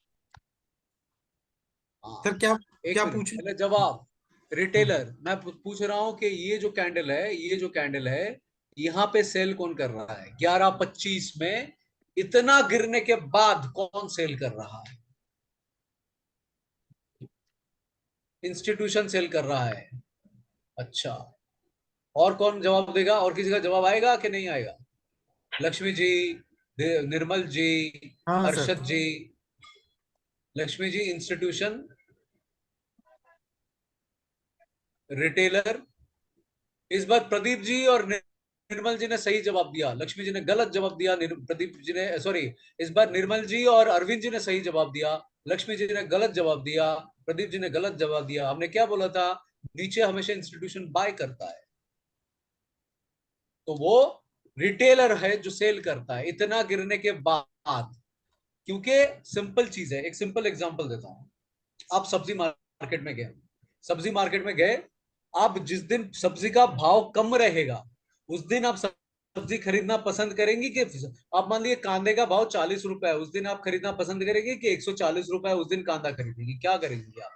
हाँ, सर क्या एक क्या मिनट पूछे? पहले जवाब। रिटेलर, मैं पूछ रहा हूं कि ये जो कैंडल है, ये जो कैंडल है, यहाँ पे सेल कौन कर रहा है 11/25 में? इतना गिरने के बाद कौन सेल कर रहा है? इंस्टीट्यूशन सेल कर रहा है। अच्छा, और कौन जवाब देगा? और किसी का जवाब आएगा कि नहीं आएगा? लक्ष्मी जी, निर्मल जी, हाँ सर। अरशद जी। लक्ष्मी जी इंस्टीट्यूशन, रिटेलर। इस बार प्रदीप जी और निर्मल जी ने सही जवाब दिया, लक्ष्मी जी ने गलत जवाब दिया, प्रदीप जी ने सॉरी, इस बार निर्मल जी और अरविंद जी ने सही जवाब दिया, लक्ष्मी जी ने गलत जवाब दिया, प्रदीप जी ने गलत जवाब दिया। हमने क्या बोला था? नीचे हमेशा इंस्टीट्यूशन बाय करता है, तो वो रिटेलर है जो सेल करता है इतना गिरने के बाद। क्योंकि सिंपल चीज है, एक सिंपल एग्जांपल देता हूं। आप सब्जी मार्केट में गए, सब्जी मार्केट में गए, आप जिस दिन सब्जी का भाव कम रहेगा उस दिन आप सब्जी खरीदना पसंद करेंगी कि आप मान लीजिए कांदे का भाव 40 रुपए है, उस दिन आप खरीदना पसंद करेंगे कि 140 रुपए उस दिन कांदा खरीदेंगी? क्या करेंगी आप?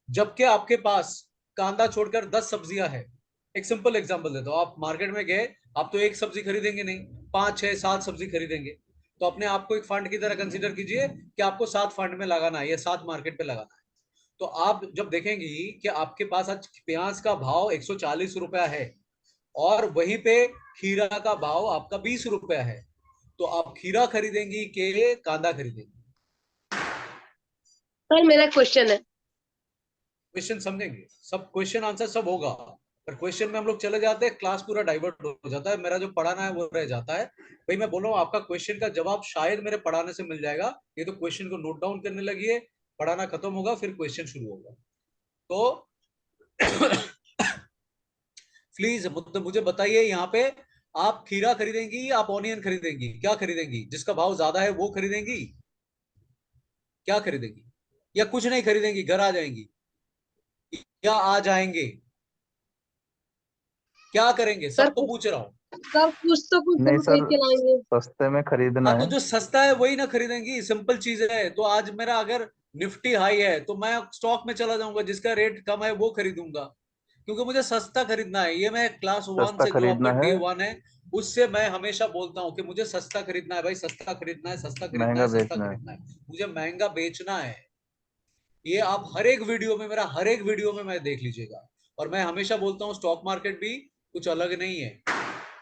जबकि आपके पास कांदा छोड़कर 10 सब्जियां हैं। एक सिंपल एग्जांपल देता हूं। आप मार्केट में गए, आप तो एक सब्जी खरीदेंगे नहीं, 5 6 7 सब्जी खरीदेंगे। तो अपने आप को एक फंड की तरह कंसीडर कीजिए कि आपको 7 फंड में लगाना है या 7 मार्केट पे लगाना है। तो आप जब देखेंगी कि आपके पास आज प्याज का भाव 140 रुपया है और वहीं पे खीरा का भाव आपका 20 रुपया है, तो आप खीरा खरीदेंगी कि कांदा खरीदेंगी? सर मेरा क्वेश्चन है, क्वेश्चन समझेंगे, सब क्वेश्चन आंसर सब होगा, पर क्वेश्चन में हम लोग चले जाते हैं, क्लास पूरा डाइवर्ट हो जाता है, मेरा जो पढ़ाना है वो रह जाता है। भाई मैं बोल रहा हूँ आपका क्वेश्चन का जवाब शायद मेरे पढ़ाने से मिल जाएगा, ये तो क्वेश्चन को नोट डाउन करने लगिए, पढ़ाना खत्म होगा फिर क्वेश्चन शुरू होगा। तो प्लीज मुझे बताइए, यहाँ पे आप खीरा खरीदेंगी, आप ऑनियन खरीदेंगी, क्या खरीदेंगी? जिसका भाव ज्यादा है वो खरीदेंगी, क्या खरीदेंगी? या कुछ नहीं खरीदेंगी, घर आ जाएंगी, या आ जाएंगे, क्या करेंगे? सर सबको पूछ रहा हूँ। सर कुछ तो कुछ नहीं जरूर सर, खरीद के लाएंगे। सस्ते में खरीदना हाँ तो है। जो सस्ता है वही ना खरीदेंगी, सिंपल चीज है। तो आज मेरा अगर निफ्टी हाई है तो मैं स्टॉक में चला जाऊंगा, जिसका रेट कम है वो खरीदूंगा, क्योंकि मुझे सस्ता खरीदना है। ये मैं क्लास वन सस्ता से, जो आपका खरीदना है, डे वन है उससे मैं हमेशा बोलता हूँ कि मुझे सस्ता खरीदना है भाई, सस्ता खरीदना है, सस्ता खरीदना महंगा है, सस्ता बेचना है। खरीदना है, मुझे महंगा बेचना है। ये आप हर एक वीडियो में, मेरा हर एक वीडियो में मैं देख लीजिएगा। और मैं हमेशा बोलता हूँ स्टॉक मार्केट भी कुछ अलग नहीं है।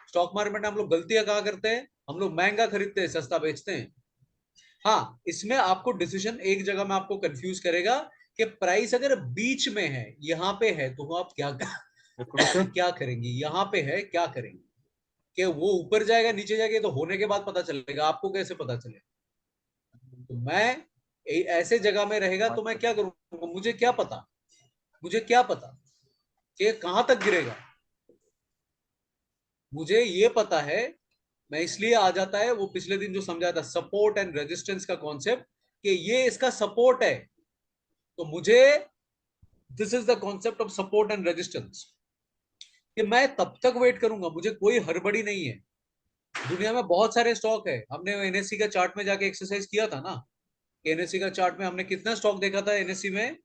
स्टॉक मार्केट में हम लोग गलतियां कहाँ करते हैं? हम लोग महंगा खरीदते हैं, सस्ता बेचते हैं। हाँ, इसमें आपको डिसीजन एक जगह में आपको कंफ्यूज करेगा कि प्राइस अगर बीच में है, यहाँ पे है, तो आप क्या क्या करेंगी? यहाँ पे है, क्या करेंगी? कि वो ऊपर जाएगा नीचे जाएगा, तो होने के बाद पता चलेगा, आपको कैसे पता चलेगा? तो मैं ऐसे जगह में रहेगा तो मैं क्या करूंगा? मुझे क्या पता, मुझे क्या पता कि कहां तक गिरेगा? मुझे ये पता है, मैं इसलिए आ जाता है वो पिछले दिन जो समझाया था सपोर्ट एंड रेजिस्टेंस का कॉन्सेप्ट, कि ये इसका सपोर्ट है। तो मुझे, this is the concept of support and resistance, कि मैं तब तक वेट करूंगा, मुझे कोई हड़बड़ी नहीं है। दुनिया में बहुत सारे स्टॉक है, हमने एनएससी का चार्ट में जाके एक्सरसाइज किया था ना। एनएससी का चार्ट में हमने कितना स्टॉक देखा था? एनएससी में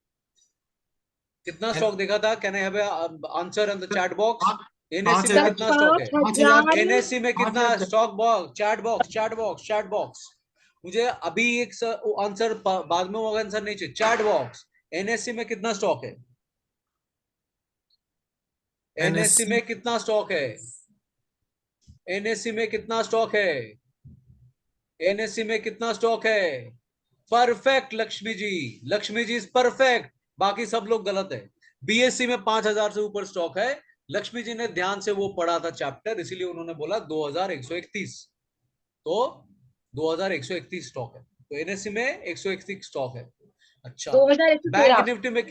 कितना स्टॉक देखा था? Can I have answer in the chat box? NSC पांच में सर हजार, कितना स्टॉक है? 5,000। एनएससी में पांच कितना हजार। Stock? Box, chat box, chat box, chat box. मुझे अभी एक आंसर बाद में होगा, आंसर नहीं चाहिए, चैट बॉक्स। एनएससी में कितना स्टॉक है? एनएससी एनएससी में कितना स्टॉक है? एनएससी में कितना स्टॉक है? एनएससी में कितना स्टॉक है? Perfect Lakshmi ji, Lakshmi ji is perfect, बाकी सब लोग गलत है। बीएससी में 5,000 से ऊपर स्टॉक है। लक्ष्मी जी ने ध्यान से वो पढ़ा था चैप्टर, इसीलिए उन्होंने बोला 2131। तो 2131 स्टॉक है, तो एनएससी में 131 स्टॉक है। अच्छा, 2,113। बैंक निफ्टी में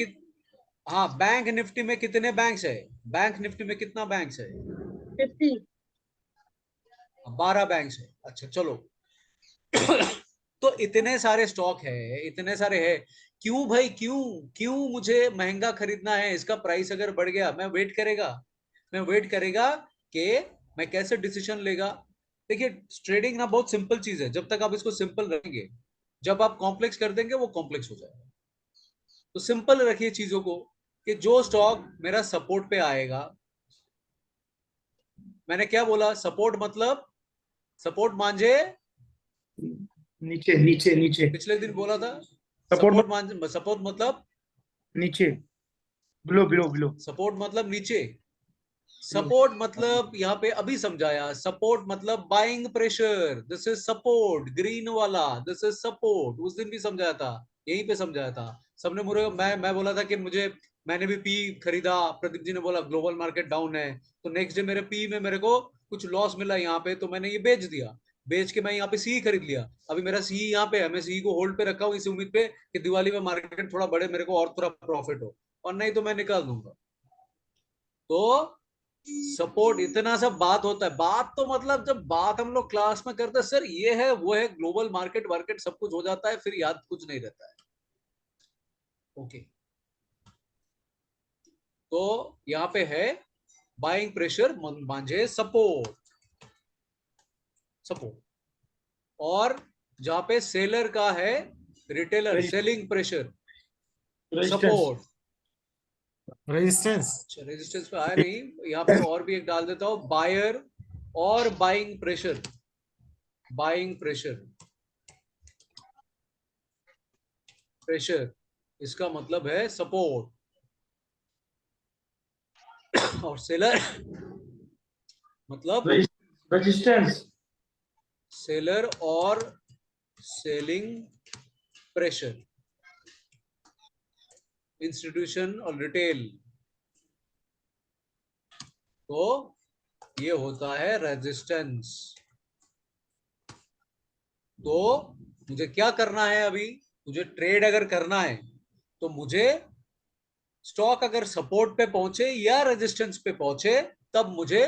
हाँ, बैंक निफ्टी में कितने बैंक्स है? बैंक निफ्टी में कितना बैंक्स है? 50। 12 बैंक्स है। अच्छा चलो। तो इतने सारे स्टॉक है, इतने सारे है, क्यों भाई, क्यों क्यों मुझे महंगा खरीदना है? इसका प्राइस अगर बढ़ गया, मैं वेट करेगा, मैं वेट करेगा कि मैं कैसे डिसीजन लेगा। देखिए, ट्रेडिंग ना बहुत सिंपल चीज है, जब तक आप इसको सिंपल रखेंगे, जब आप कॉम्प्लेक्स कर देंगे वो कॉम्प्लेक्स हो जाएगा। तो सिंपल रखिए चीजों को, कि जो स्टॉक मेरा सपोर्ट पे आएगा, मैंने क्या बोला? सपोर्ट मतलब, सपोर्ट मांझे, नीचे नीचे नीचे पिछले दिन बोला था, सपोर्ट, सपोर्ट मांझे, सपोर्ट मतलब नीचे, बिलो बिलो बिलो सपोर्ट मतलब नीचे। सपोर्ट मतलब यहाँ पे अभी समझाया, सपोर्ट मतलब buying pressure, this is support, green वाला, दिस इज सपोर्ट। उस दिन भी समझाया था, यहीं पे समझाया था। सबने मुझे, मैं बोला था कि मुझे, मैंने भी पी खरीदा, प्रदीप जी ने बोला ग्लोबल मार्केट डाउन है, तो नेक्स्ट डे मेरे पी में मेरे को कुछ लॉस मिला यहाँ पे, तो मैंने ये बेच दिया, बेच के मैं यहाँ पे सी खरीद लिया। अभी मेरा सी यहाँ पे है, मैं सी को होल्ड पे रखा हूँ इस उम्मीद पे कि दिवाली में मार्केट थोड़ा बढ़े, मेरे को और थोड़ा प्रॉफिट हो, और नहीं तो मैं निकाल दूंगा। तो सपोर्ट, इतना सब बात होता है। बात तो मतलब जब बात हम लोग क्लास में करते हैं, सर ये है वो है, ग्लोबल मार्केट वार्केट सब कुछ हो जाता है, फिर याद कुछ नहीं रहता है। ओके, तो यहाँ पे है बाइंग प्रेशर मांझे सपोर्ट, सपोर्ट। और जहां पे सेलर का है retailer, selling pressure, resistance. Support. Resistance. अच्छा, रेजिस्टेंस पे आया नहीं, यहाँ पे और भी एक डाल देता हूं, बायर और buying pressure, buying pressure, pressure इसका मतलब है सपोर्ट, और सेलर मतलब रेजिस्टेंस। सेलर और सेलिंग प्रेशर। इंस्टीट्यूशन और रिटेल, तो ये होता है रेजिस्टेंस। तो मुझे क्या करना है अभी, मुझे ट्रेड अगर करना है तो मुझे स्टॉक अगर सपोर्ट पे पहुंचे या रेजिस्टेंस पे पहुंचे तब मुझे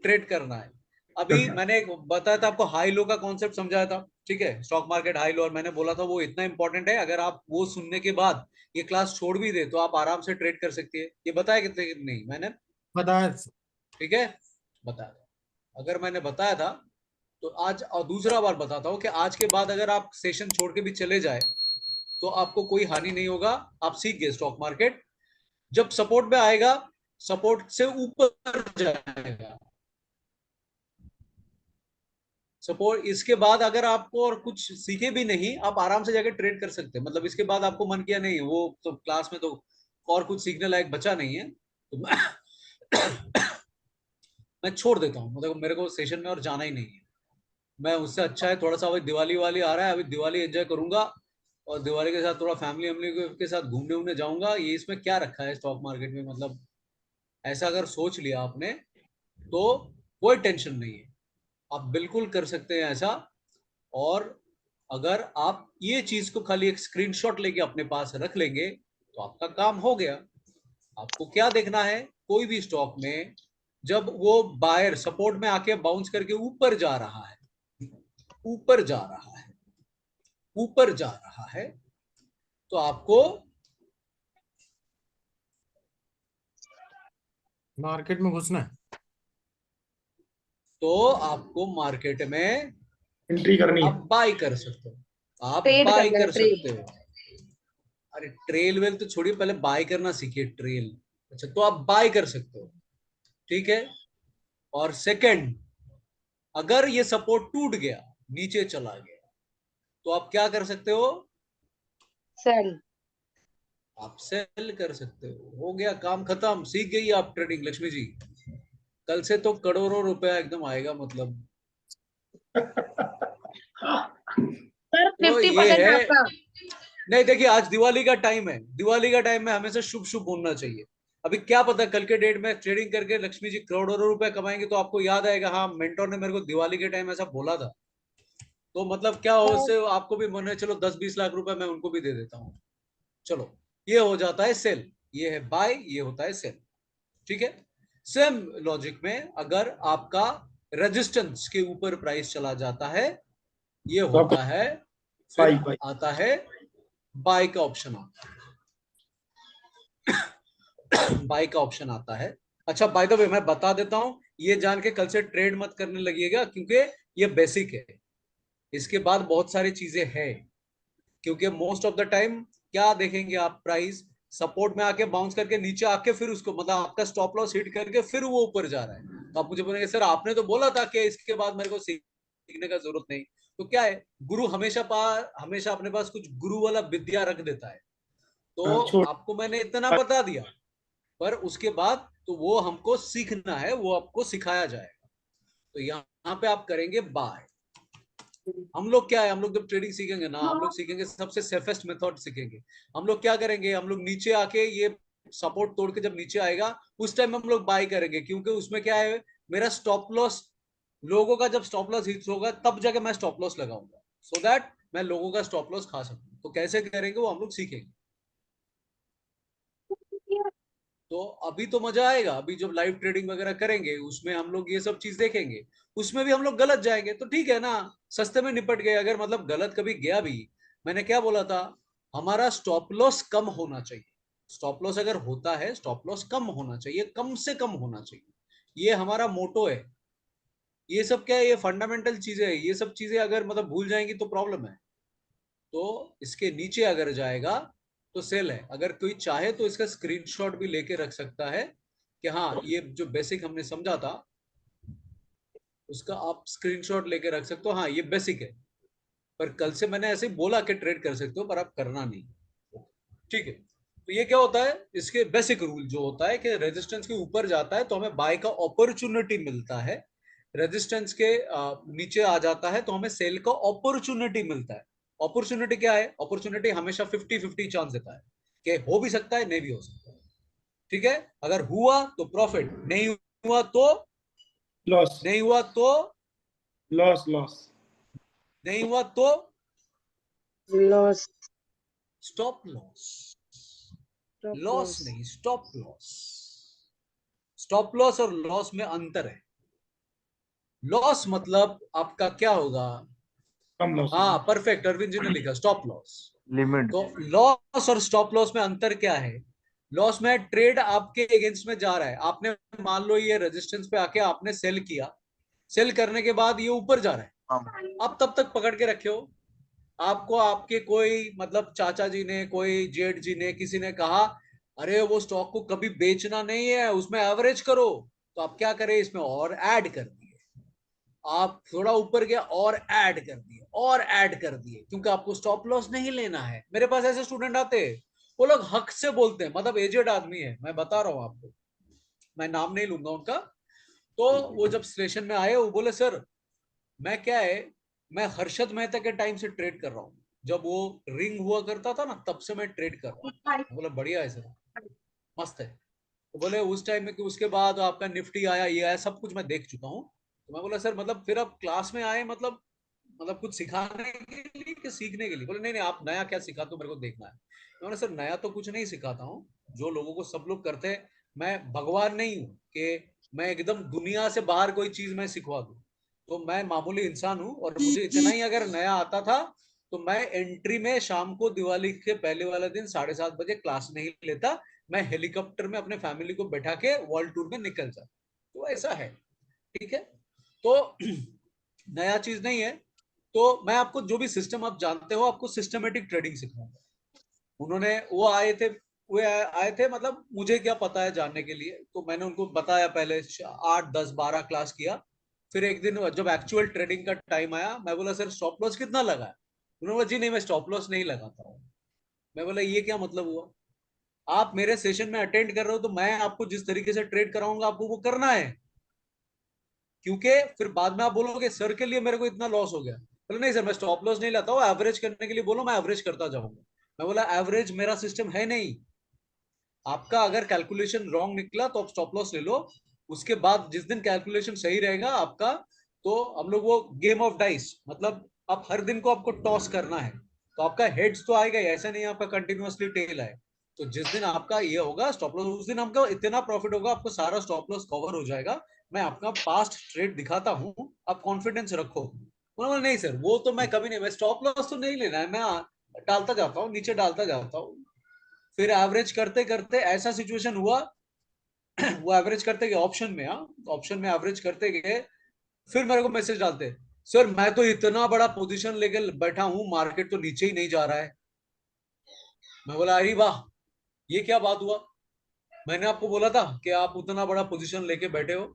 ट्रेड करना है। अभी मैंने बताया था आपको, हाई लो का कॉन्सेप्ट समझाया था, ठीक है, स्टॉक मार्केट हाई लो, और मैंने बोला था वो इतना इंपॉर्टेंट है, अगर आप वो सुनने के बाद ये क्लास छोड़ भी दे तो आप आराम से ट्रेड कर सकती है। ये बताया कितने नहीं मैंने, बताया। ठीक है, बताया था। अगर मैंने बताया था तो आज और दूसरा बार बताता हूं कि आज के बाद अगर आप सेशन छोड़ के भी चले जाए तो आपको कोई हानि नहीं होगा। आप सीख गए स्टॉक मार्केट, जब सपोर्ट में आएगा सपोर्ट से ऊपर जाएगा, सपोर्ट, इसके बाद अगर आपको और कुछ सीखे भी नहीं आप आराम से जाके ट्रेड कर सकते हैं। मतलब इसके बाद आपको मन किया नहीं वो तो क्लास में तो और कुछ सीखने लायक बचा नहीं है तो मैं छोड़ देता हूँ, मतलब मेरे को सेशन में और जाना ही नहीं है। मैं उससे अच्छा है थोड़ा सा, अभी दिवाली वाली आ रहा है, अभी दिवाली एंजॉय करूंगा और दिवाली के साथ थोड़ा फैमिली वैमिली के साथ घूमने उमने जाऊंगा। ये इसमें क्या रखा है स्टॉक मार्केट में, मतलब ऐसा अगर सोच लिया आपने तो कोई टेंशन नहीं है, आप बिल्कुल कर सकते हैं ऐसा। और अगर आप ये चीज को खाली एक स्क्रीनशॉट लेके अपने पास रख लेंगे तो आपका काम हो गया। आपको क्या देखना है, कोई भी स्टॉक में जब वो बायर सपोर्ट में आके बाउंस करके ऊपर जा रहा है, ऊपर जा रहा है, ऊपर जा रहा है, तो आपको मार्केट में घुसना है। मार्केट में एंट्री करनी आप है। बाई कर सकते हो, आप ट्रेड बाई करना है, कर ट्रेड। सकते हो। अरे ट्रेल वेल तो छोड़िए, पहले बाय करना सीखिए ट्रेल। अच्छा, तो आप बाय कर सकते हो, ठीक है। और सेकंड, अगर ये सपोर्ट टूट गया, नीचे चला गया, तो आप क्या कर सकते हो, सेल। आप सेल कर सकते हो गया, काम खत्म, सीख गई आप ट्रेडिंग लक्ष्मी जी। कल से तो करोड़ों रुपया एकदम आएगा, मतलब सर तो 50% ये है। आपका। नहीं देखिए, आज दिवाली का टाइम है, दिवाली का टाइम में हमेशा शुभ शुभ होना चाहिए। अभी क्या पता कल के डेट में ट्रेडिंग करके लक्ष्मी जी करोड़ों रुपए कमाएंगे तो आपको याद आएगा, हाँ मेंटोर ने मेरे को दिवाली के टाइम ऐसा बोला था। तो मतलब क्या हो, उससे आपको भी मन है चलो 10-20 लाख रुपए मैं उनको भी दे देता हूँ। चलो, ये हो जाता है सेल, ये है बाय, ये होता है सेल, ठीक है। सेम लॉजिक में अगर आपका रेजिस्टेंस के ऊपर प्राइस चला जाता है, ये तो आपको होता है, फिर बाई बाई। आता है बाय का ऑप्शन, आता है बाय का ऑप्शन आता है। अच्छा बाय द वे मैं बता देता हूं, ये जान के कल से ट्रेड मत करने लगिएगा क्योंकि ये बेसिक है, इसके बाद बहुत सारी चीजें हैं। क्योंकि मोस्ट ऑफ द टाइम क्या देखेंगे आप, प्राइस सपोर्ट में आके बाउंस करके नीचे आके फिर उसको मतलब आपका स्टॉप लॉस हिट करके फिर वो ऊपर जा रहा है, तो आप मुझे बोलेंगे सर आपने तो बोला था कि इसके बाद मेरे को सीखने का जरूरत नहीं। तो क्या है, गुरु हमेशा अपने पास कुछ गुरु वाला विद्या रख देता है। तो हाँ, छोड़। आपको मैंने इतना बता दिया, पर उसके बाद तो वो हमको सीखना है, वो आपको सिखाया जाएगा। तो यहाँ पे आप करेंगे बाय। हम लोग क्या है, हम लोग जब ट्रेडिंग सीखेंगे ना, हम लोग सीखेंगे सबसे सेफेस्ट मेथड सीखेंगे। हम लोग क्या करेंगे, हम लोग नीचे आके ये सपोर्ट तोड़ के जब नीचे आएगा उस टाइम हम लोग बाय करेंगे, क्योंकि उसमें क्या है, मेरा स्टॉप लॉस, लोगों का जब स्टॉप लॉस हिट होगा तब जाके मैं स्टॉप लॉस लगाऊंगा, सो दैट मैं लोगों का स्टॉप लॉस खा सकूं। तो कैसे करेंगे वो हम लोग सीखेंगे। तो अभी तो मजा आएगा, अभी जब लाइव ट्रेडिंग वगैरह करेंगे उसमें हम लोग ये सब चीज देखेंगे। उसमें भी हम लोग गलत जाएंगे तो ठीक है ना, सस्ते में निपट गए। अगर मतलब गलत कभी गया भी, मैंने क्या बोला था, हमारा स्टॉप लॉस कम होना चाहिए। स्टॉप लॉस अगर होता है, स्टॉप लॉस कम होना चाहिए, कम से कम होना चाहिए, ये हमारा मोटो है। ये सब क्या है, ये फंडामेंटल चीजें है, ये सब चीजें अगर मतलब भूल जाएंगी तो प्रॉब्लम है। तो इसके नीचे अगर जाएगा तो सेल है। अगर कोई चाहे तो इसका स्क्रीनशॉट भी लेके रख सकता है कि हाँ ये जो बेसिक हमने समझा था उसका आप स्क्रीनशॉट लेके रख सकते हो, हाँ ये बेसिक है। पर कल से मैंने ऐसे ही बोला कि ट्रेड कर सकते हो पर आप करना नहीं, ठीक है। तो ये क्या होता है, इसके बेसिक रूल जो होता है कि रेजिस्टेंस के ऊपर जाता है तो हमें बाय का अपॉर्चुनिटी मिलता है, रेजिस्टेंस के नीचे आ जाता है तो हमें सेल का अपॉर्चुनिटी मिलता है। अपॉर्चुनिटी क्या है, अपॉर्चुनिटी हमेशा 50-50 चांस देता है। कि हो भी सकता है, नहीं भी हो सकता है। ठीक है, अगर हुआ तो प्रॉफिट, नहीं हुआ तो लॉस नहीं हुआ तो लॉस लॉस नहीं हुआ तो loss. Stop loss. Loss loss. नहीं, स्टॉप लॉस। स्टॉप लॉस और लॉस में अंतर है। लॉस मतलब आपका क्या होगा? कम लॉस हाँ परफेक्ट, अरविंद जी ने लिखा स्टॉप लॉस। लिमिट। तो लॉस और स्टॉप लॉस में अंतर क्या है? लॉस में ट्रेड आपके अगेंस्ट में जा रहा है, आपने मान लो ये रेजिस्टेंस पे आके आपने सेल किया, सेल करने के बाद ये ऊपर जा रहा है, हाँ, आप तब तक पकड़ के रखे हो। आपको आपके कोई मतलब चाचा जी ने, कोई जेठ जी ने, किसी ने कहा अरे वो स्टॉक को कभी बेचना नहीं है, उसमें एवरेज करो, तो आप क्या करें, इसमें और ऐड कर दिए, आप थोड़ा ऊपर गया और ऐड कर दिए और ऐड कर दिए, क्योंकि आपको स्टॉप लॉस नहीं लेना है। मेरे पास ऐसे स्टूडेंट आते हैं, वो लोग हक से बोलते हैं, मतलब एजेड आदमी है, मैं बता रहा हूं आपको, मैं नाम नहीं लूंगा उनका। तो वो जब स्टेशन में आए, वो बोले सर मैं क्या है, मैं हर्षद मेहता के टाइम से ट्रेड कर रहा हूँ, जब वो रिंग हुआ करता था ना, तब से मैं ट्रेड कर रहा हूँ। मैं बोला बढ़िया है सर, मस्त है। तो बोले उस टाइम में कि उसके बाद आपका निफ्टी आया, ये आया, सब कुछ मैं देख चुका हूँ। तो मैं बोला सर मतलब फिर आप क्लास में आए, मतलब कुछ सिखाने के लिए कि सीखने के लिए? बोले नहीं नहीं, आप नया क्या सिखाते हो मेरे को देखना है। मैं बोला सर नया तो कुछ नहीं सिखाता हूँ, जो लोगों को सब लोग करते हैं, मैं भगवान नहीं हूँ कि मैं एकदम दुनिया से बाहर कोई चीज मैं सिखवा दूँ। तो मैं मामूली इंसान हूँ, और मुझे इतना ही अगर नया आता था तो मैं एंट्री में शाम को दिवाली के पहले वाले दिन 7:30 बजे क्लास नहीं लेता, मैं हेलीकॉप्टर में अपने फैमिली को बैठा के वर्ल्ड टूर में निकल जाता। तो ऐसा है, ठीक है। तो नया चीज नहीं है। तो मैं आपको जो भी सिस्टम आप जानते हो, आपको सिस्टमेटिक ट्रेडिंग सिखाऊंगा। उन्होंने वो आए थे, वे आए थे, मतलब मुझे क्या पता है जानने के लिए, तो मैंने उनको बताया, पहले 8 10 12 क्लास किया। फिर एक दिन जब एक्चुअल ट्रेडिंग का टाइम आया, मैं बोला सर स्टॉप लॉस कितना लगा है? उन्होंने बोला जी नहीं, मैं स्टॉप लॉस नहीं लगाता हूँ। मैं बोला ये क्या मतलब हुआ? आप मेरे सेशन में अटेंड कर रहे हो, तो मैं आपको जिस तरीके से ट्रेड कराऊंगा आपको वो करना है, क्योंकि फिर बाद में आप बोलोगे सर के लिए मेरे को इतना लॉस हो गया। बोले नहीं सर, मैं स्टॉप लॉस नहीं लाता हूँ, एवरेज करने के लिए बोलो, मैं एवरेज करता जाऊंगा। मैं बोला एवरेज मेरा सिस्टम है नहीं, आपका अगर कैलकुलेशन रॉन्ग निकला तो आप स्टॉप लॉस ले लो, उसके बाद जिस दिन कैलकुलेशन सही रहेगा आपका, तो हम लोग वो गेम ऑफ डाइस, मतलब आप हर दिन को आपको टॉस करना है, तो आपका हेड्स तो आएगा ही, ऐसा नहीं आपका कंटिन्यूअसली टेल आए। तो जिस दिन आपका ये होगा स्टॉप लॉस, उस दिन आपका इतना प्रॉफिट होगा, आपको सारा स्टॉप लॉस कवर हो जाएगा। मैं आपका पास्ट ट्रेड दिखाता हूँ, आप कॉन्फिडेंस रखो। उन्होंने नहीं सर वो तो मैं कभी नहीं, मैं स्टॉप लॉस तो नहीं लेना है, मैं डालता जाता हूँ, नीचे डालता जाता हूँ। फिर एवरेज करते करते ऐसा सिचुएशन हुआ, वो एवरेज करते गए ऑप्शन में, हाँ ऑप्शन में एवरेज करते गए, फिर मेरे को मैसेज डालते सर मैं तो इतना बड़ा पोजीशन लेके बैठा हूं, मार्केट तो नीचे ही नहीं जा रहा है। मैं बोला अरे वाह, ये क्या बात हुआ, मैंने आपको बोला था कि आप उतना बड़ा पोजीशन लेके बैठे हो।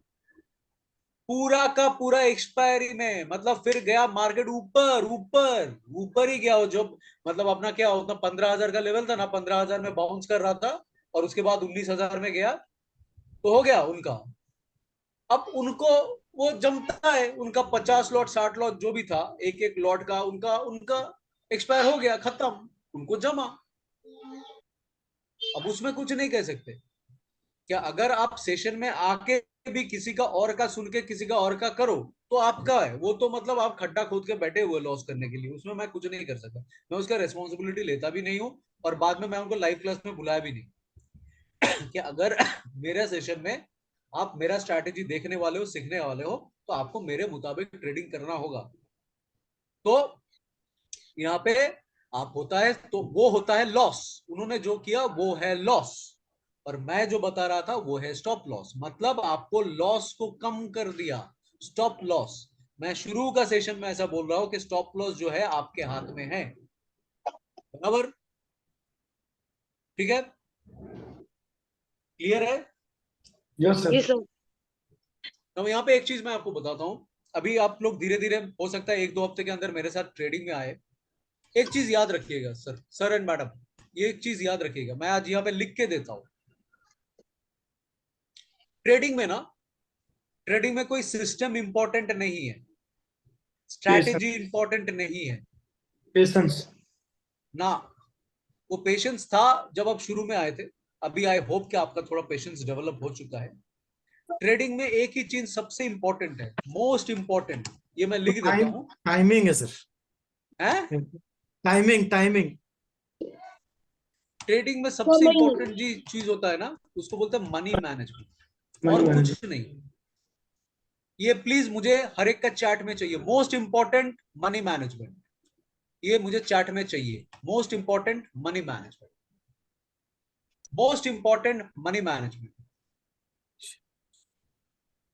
पूरा का पूरा एक्सपायरी में, मतलब फिर गया मार्केट ऊपर ऊपर ऊपर ही गया, वो जब मतलब अपना क्या होता 15,000 का लेवल था ना, 15,000 में बाउंस कर रहा था, और उसके बाद 19,000 में गया, तो हो गया उनका। अब उनको वो जमता है, उनका 50 लॉट 60 लॉट जो भी था, एक एक लॉट का उनका उनका एक्सपायर हो गया, खत्म, उनको जमा। अब उसमें कुछ नहीं कह सकते। क्या अगर आप सेशन में आके भी किसी का और का सुन के किसी का और का करो, तो आपका है वो, तो मतलब आप खड्डा खोद के बैठे हुए लॉस करने के लिए, उसमें मैं कुछ नहीं कर सकता, मैं उसका रिस्पॉन्सिबिलिटी लेता भी नहीं हूँ, और बाद में मैं उनको लाइव क्लास में बुलाया भी नहीं। कि अगर मेरे सेशन में आप मेरा स्ट्रैटेजी देखने वाले हो, सीखने वाले हो, तो आपको मेरे मुताबिक ट्रेडिंग करना होगा। तो यहाँ पे आप होता है, तो वो होता है लॉस, उन्होंने जो किया वो है लॉस, और मैं जो बता रहा था वो है स्टॉप लॉस, मतलब आपको लॉस को कम कर दिया, स्टॉप लॉस। मैं शुरू का सेशन में ऐसा बोल रहा हूं कि स्टॉप लॉस जो है आपके हाथ में है, बराबर, ठीक है, क्लियर है। यस जी सर। सर। तो यहाँ पे एक चीज मैं आपको बताता हूँ, अभी आप लोग धीरे धीरे हो सकता है 1 2 हफ्ते के अंदर मेरे साथ ट्रेडिंग में आए। एक चीज याद रखिएगा सर एंड मैडम, ये एक चीज याद रखिएगा, मैं आज यहाँ पे लिख के देता हूँ। ट्रेडिंग में ना, ट्रेडिंग में कोई सिस्टम इंपॉर्टेंट नहीं है, पेशेंस स्ट्रैटेजी इंपॉर्टेंट नहीं है पेशेंस ना। वो पेशेंस था जब आप शुरू में आए थे। अभी आई होप कि आपका थोड़ा पेशेंस डेवलप हो चुका है। ट्रेडिंग में एक ही चीज सबसे इंपॉर्टेंट है, मोस्ट इंपॉर्टेंट, ये मैं तो लिख देता हूं। टाइमिंग है सर। है टाइमिंग टाइमिंग। ट्रेडिंग में तो सबसे मैं इंपॉर्टेंट जी चीज होता है ना, उसको बोलते हैं मनी मैनेजमेंट, मनी और मैनेजमेंट। कुछ नहीं। ये प्लीज मुझे हर एक का चैट में चाहिए, मोस्ट इंपॉर्टेंट मनी मैनेजमेंट, ये मुझे चैट में चाहिए। Most important money management, most important money management,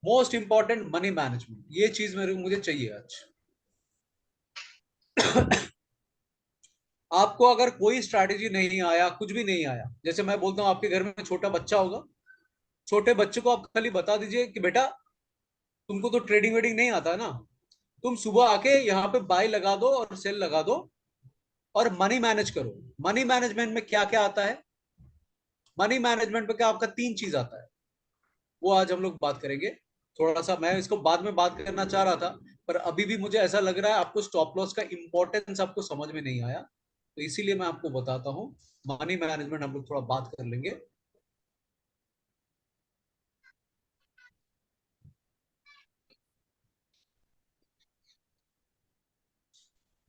most important money management, ये चीज मेरे मुझे चाहिए आज। आपको अगर कोई स्ट्रैटेजी नहीं आया, कुछ भी नहीं आया, जैसे मैं बोलता हूं आपके घर में छोटा बच्चा होगा, छोटे बच्चे को आप खाली बता दीजिए कि बेटा तुमको तो ट्रेडिंग वेडिंग नहीं आता ना, तुम सुबह आके यहाँ पे बाय लगा दो और सेल लगा दो और मनी मैनेज करो। मनी मैनेजमेंट में क्या क्या आता है? मनी मैनेजमेंट में क्या आपका तीन चीज आता है, वो आज हम लोग बात करेंगे। थोड़ा सा मैं इसको बाद में बात करना चाह रहा था, पर अभी भी मुझे ऐसा लग रहा है आपको स्टॉप लॉस का इंपॉर्टेंस आपको समझ में नहीं आया, तो इसीलिए मैं आपको बताता हूँ। मनी मैनेजमेंट हम लोग थोड़ा बात कर लेंगे।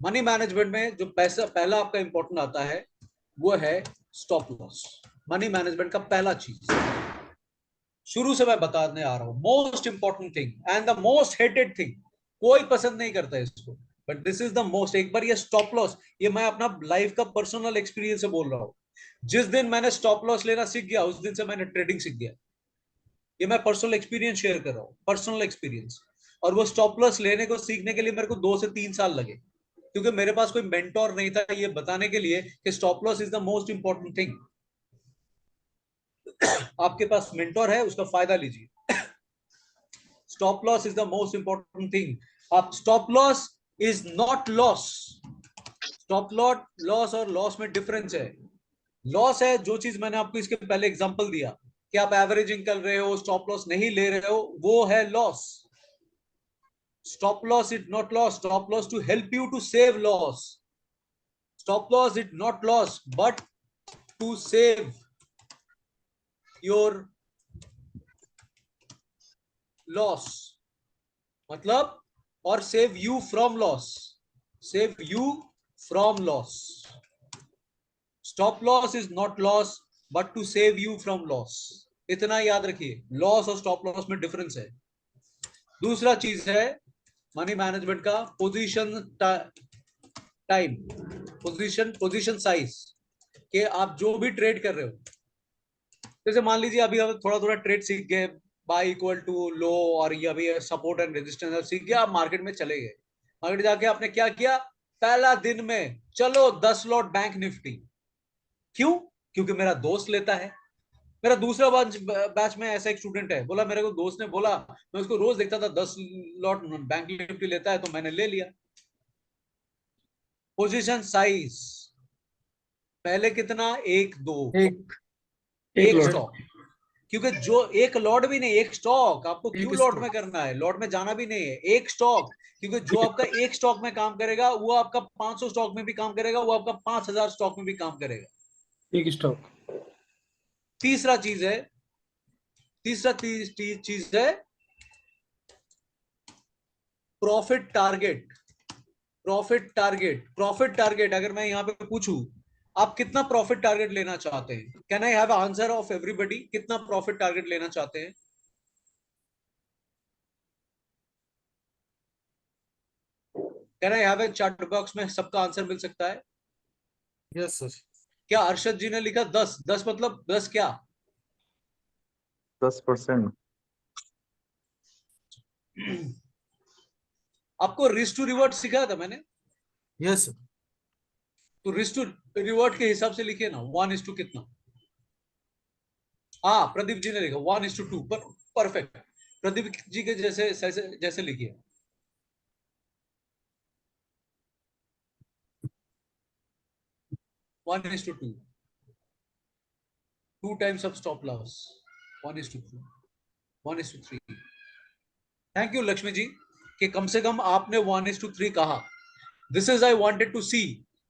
मनी मैनेजमेंट में जो पैसा पहला आपका इंपॉर्टेंट आता है वो है स्टॉप लॉस। मनी मैनेजमेंट का पहला चीज शुरू से मैं बताने आ रहा हूं, most important thing and the most hated thing. कोई पसंद नहीं करता है इसको, but this is the most. एक बार ये स्टॉप लॉस, ये मैं अपना लाइफ का पर्सनल एक्सपीरियंस से बोल रहा हूँ। जिस दिन मैंने स्टॉप लॉस लेना सीख गया, उस दिन से मैंने ट्रेडिंग सीख गया। ये मैं पर्सनल एक्सपीरियंस शेयर कर रहा हूँ, पर्सनल एक्सपीरियंस। और वो स्टॉप लॉस लेने को सीखने के लिए मेरे को 2 से 3 साल लगे, क्योंकि मेरे पास कोई मेंटोर नहीं था ये बताने के लिए कि stop loss is the most important thing. आपके पास मेंटोर है, उसका फायदा लीजिए। Stop loss is the most important thing. आप stop loss is not loss. Stop loss और लॉस में डिफरेंस है। लॉस है जो चीज मैंने आपको इसके पहले एग्जांपल दिया कि आप एवरेजिंग कर रहे हो, स्टॉप लॉस नहीं ले रहे हो, वो है loss. Stop loss is not loss. Stop loss to help you to save loss. Stop loss is not loss but to save your loss, मतलब, और save you from loss. Save you from loss. Stop loss is not loss but to save you from loss. इतना याद रखिए, loss और stop loss में difference है। दूसरा चीज है मनी मैनेजमेंट का पोजीशन टाइम, पोजीशन साइज, कि आप जो भी ट्रेड कर रहे हो, जैसे मान लीजिए अभी हम थोड़ा थोड़ा ट्रेड सीख गए, बाय इक्वल टू लो, और ये अभी सपोर्ट एंड रेजिस्टेंस सीख गया, आप मार्केट में चले गए। मार्केट जाके आपने क्या किया, पहला दिन में चलो 10 लॉट बैंक निफ्टी। क्यों? क्योंकि मेरा दोस्त लेता है। मेरा दूसरा बैच में ऐसा एक स्टूडेंट है, बोला मेरे को दोस्त ने बोला, मैं उसको रोज देखता था 10 लॉट बैंक निफ्टी लेता है, तो मैंने ले लिया। पोजीशन साइज, पहले कितना, एक दो, एक एक एक लॉट। स्टॉक। क्योंकि जो एक लॉट भी नहीं, एक स्टॉक। आपको एक क्यों लॉट में स्टॉक। करना है, लॉट में जाना भी नहीं है, एक स्टॉक। क्योंकि जो आपका एक स्टॉक में काम करेगा वो आपका 500 स्टॉक में भी काम करेगा, वो आपका 5000 स्टॉक में भी काम करेगा। एक स्टॉक। तीसरा चीज है, तीसरा चीज है profit target. Profit target, profit target, अगर मैं यहां पे पूछूं आप कितना प्रॉफिट टारगेट लेना चाहते हैं, can I have answer of everybody, कितना प्रॉफिट टारगेट लेना चाहते हैं? Can I have a chat box में सबका आंसर मिल सकता है? Yes sir. क्या अरशद जी ने लिखा 10? 10 मतलब 10 क्या? 10%। आपको रिस्क टू रिवर्ट सिखाया था मैंने, यस सर। तो रिस्क टू रिवर्ट के हिसाब से लिखिए ना, 1:2 कितना। हाँ, प्रदीप जी ने लिखा 1:2, पर परफेक्ट। प्रदीप जी के जैसे जैसे जैसे लिखिए। 1:2, 2 times of stop loss, 1:2, 1:3। Thank you Lakshmi ji कि कम से कम आपने 1:3 कहा। This is I wanted to see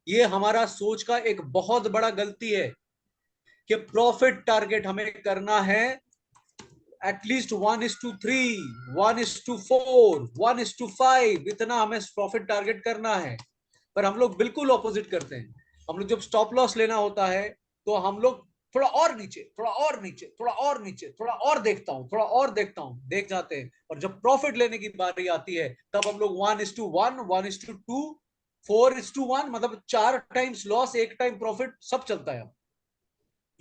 ये हमारा सोच का एक बहुत बड़ा गलती है कि प्रॉफिट टारगेट हमें करना है एटलीस्ट 1:3, 1:4, 1:5, इतना हमें प्रॉफिट टारगेट करना है। पर हम लोग बिल्कुल ऑपोजिट करते हैं। हम लोग जब स्टॉप लॉस लेना होता है तो हम लोग थोड़ा और नीचे, थोड़ा और नीचे, थोड़ा और नीचे, थोड़ा और देखता हूं, थोड़ा और देखता हूं, देख जाते हैं। और जब प्रॉफिट लेने की बारी आती है तब हम लोग 1:1, 1:2, 4:1, मतलब 4 टाइम्स लॉस, 1 टाइम प्रॉफिट, सब चलता है।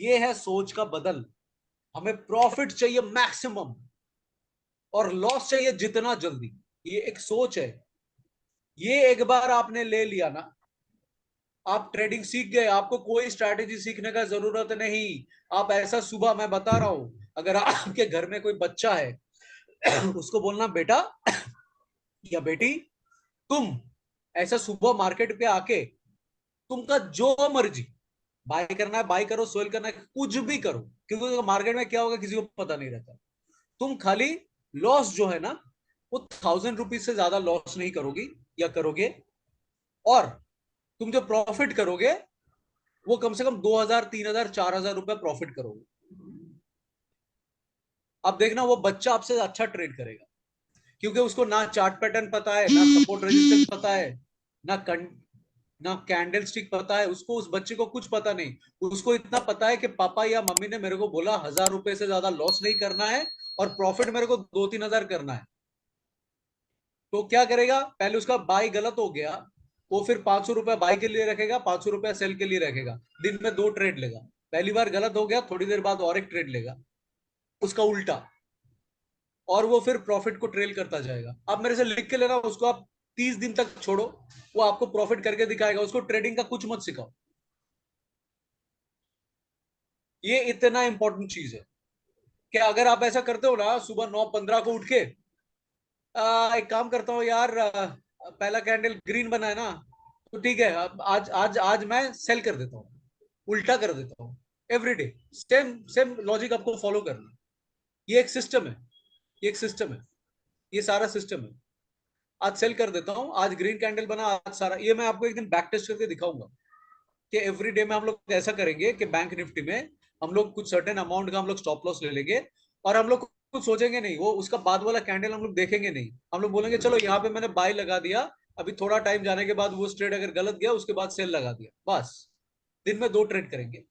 ये है सोच का बदल। हमें प्रॉफिट चाहिए मैक्सिमम और लॉस चाहिए जितना जल्दी। ये एक सोच है। ये एक बार आपने ले लिया ना, आप ट्रेडिंग सीख गए, आपको कोई स्ट्रैटेजी सीखने का जरूरत नहीं। आप ऐसा, सुबह मैं बता रहा हूं, अगर आपके घर में कोई बच्चा है उसको बोलना बेटा या बेटी, तुम ऐसा सुबह मार्केट पे आके तुमका जो मर्जी बाय करना है बाय करो, सेल करना है कुछ भी करो, क्योंकि मार्केट में क्या होगा किसी को पता नहीं रहता। तुम खाली लॉस जो है ना वो 1000 रुपीज से ज्यादा लॉस नहीं करोगी या करोगे, और तुम जो प्रॉफिट करोगे वो कम से कम 2000, 3000, 4000 रुपए प्रॉफिट करोगे। अब देखना वो बच्चा आपसे अच्छा ट्रेड करेगा, क्योंकि उसको ना चार्ट पैटर्न पता है, ना सपोर्ट रेजिस्टेंस पता है, ना ना कैंडल स्टिक पता है। उसको, उस बच्चे को कुछ पता नहीं। उसको इतना पता है कि पापा या मम्मी ने मेरे को बोला 1000 रुपए से ज्यादा लॉस नहीं करना है और प्रॉफिट मेरे को 2-3 हजार करना है। तो क्या करेगा, पहले उसका बाई गलत हो गया, वो फिर 500 रुपया बाई के लिए रखेगा, 500 रुपया सेल के लिए रखेगा, दिन में 2 ट्रेड लेगा। पहली बार गलत हो गया, थोड़ी देर बाद और एक ट्रेड लेगा उसका उल्टा, और वो फिर प्रॉफिट को ट्रेल करता जाएगा। आप मेरे से लिख के लेना, उसको आप 30 दिन तक छोड़ो, वो आपको प्रॉफिट करके दिखाएगा। उसको ट्रेडिंग का कुछ मत सिखाओ। ये इतना इंपॉर्टेंट चीज है कि अगर आप ऐसा करते हो ना, सुबह 9:15 को उठ के एक काम करता हूँ यार, पहला कैंडल ग्रीन बना है ना, तो ठीक है, अब आज आज आज मैं सेल कर देता हूँ, उल्टा कर देता हूँ। एवरीडे सेम सेम लॉजिक आपको फॉलो करना है। ये एक सिस्टम है, ये एक सिस्टम है, ये सारा सिस्टम है। आज सेल कर देता हूँ, आज ग्रीन कैंडल बना, आज सारा, ये मैं आपको एक दिन बैक टेस्ट करके दिखाऊंगा कि एवरी डे में हम लोग ऐसा करेंगे कि बैंक निफ्टी में हम लोग कुछ सर्टेन अमाउंट का हम लोग स्टॉप लॉस ले लेंगे, और हम लोग कुछ सोचेंगे नहीं, वो उसका बाद वाला कैंडल हम लोग देखेंगे नहीं। हम लोग बोलेंगे चलो यहाँ पे मैंने बाय लगा दिया, अभी थोड़ा टाइम जाने के बाद वो ट्रेड अगर गलत गया उसके बाद सेल लगा दिया, बस। दिन में 2 ट्रेड करेंगे,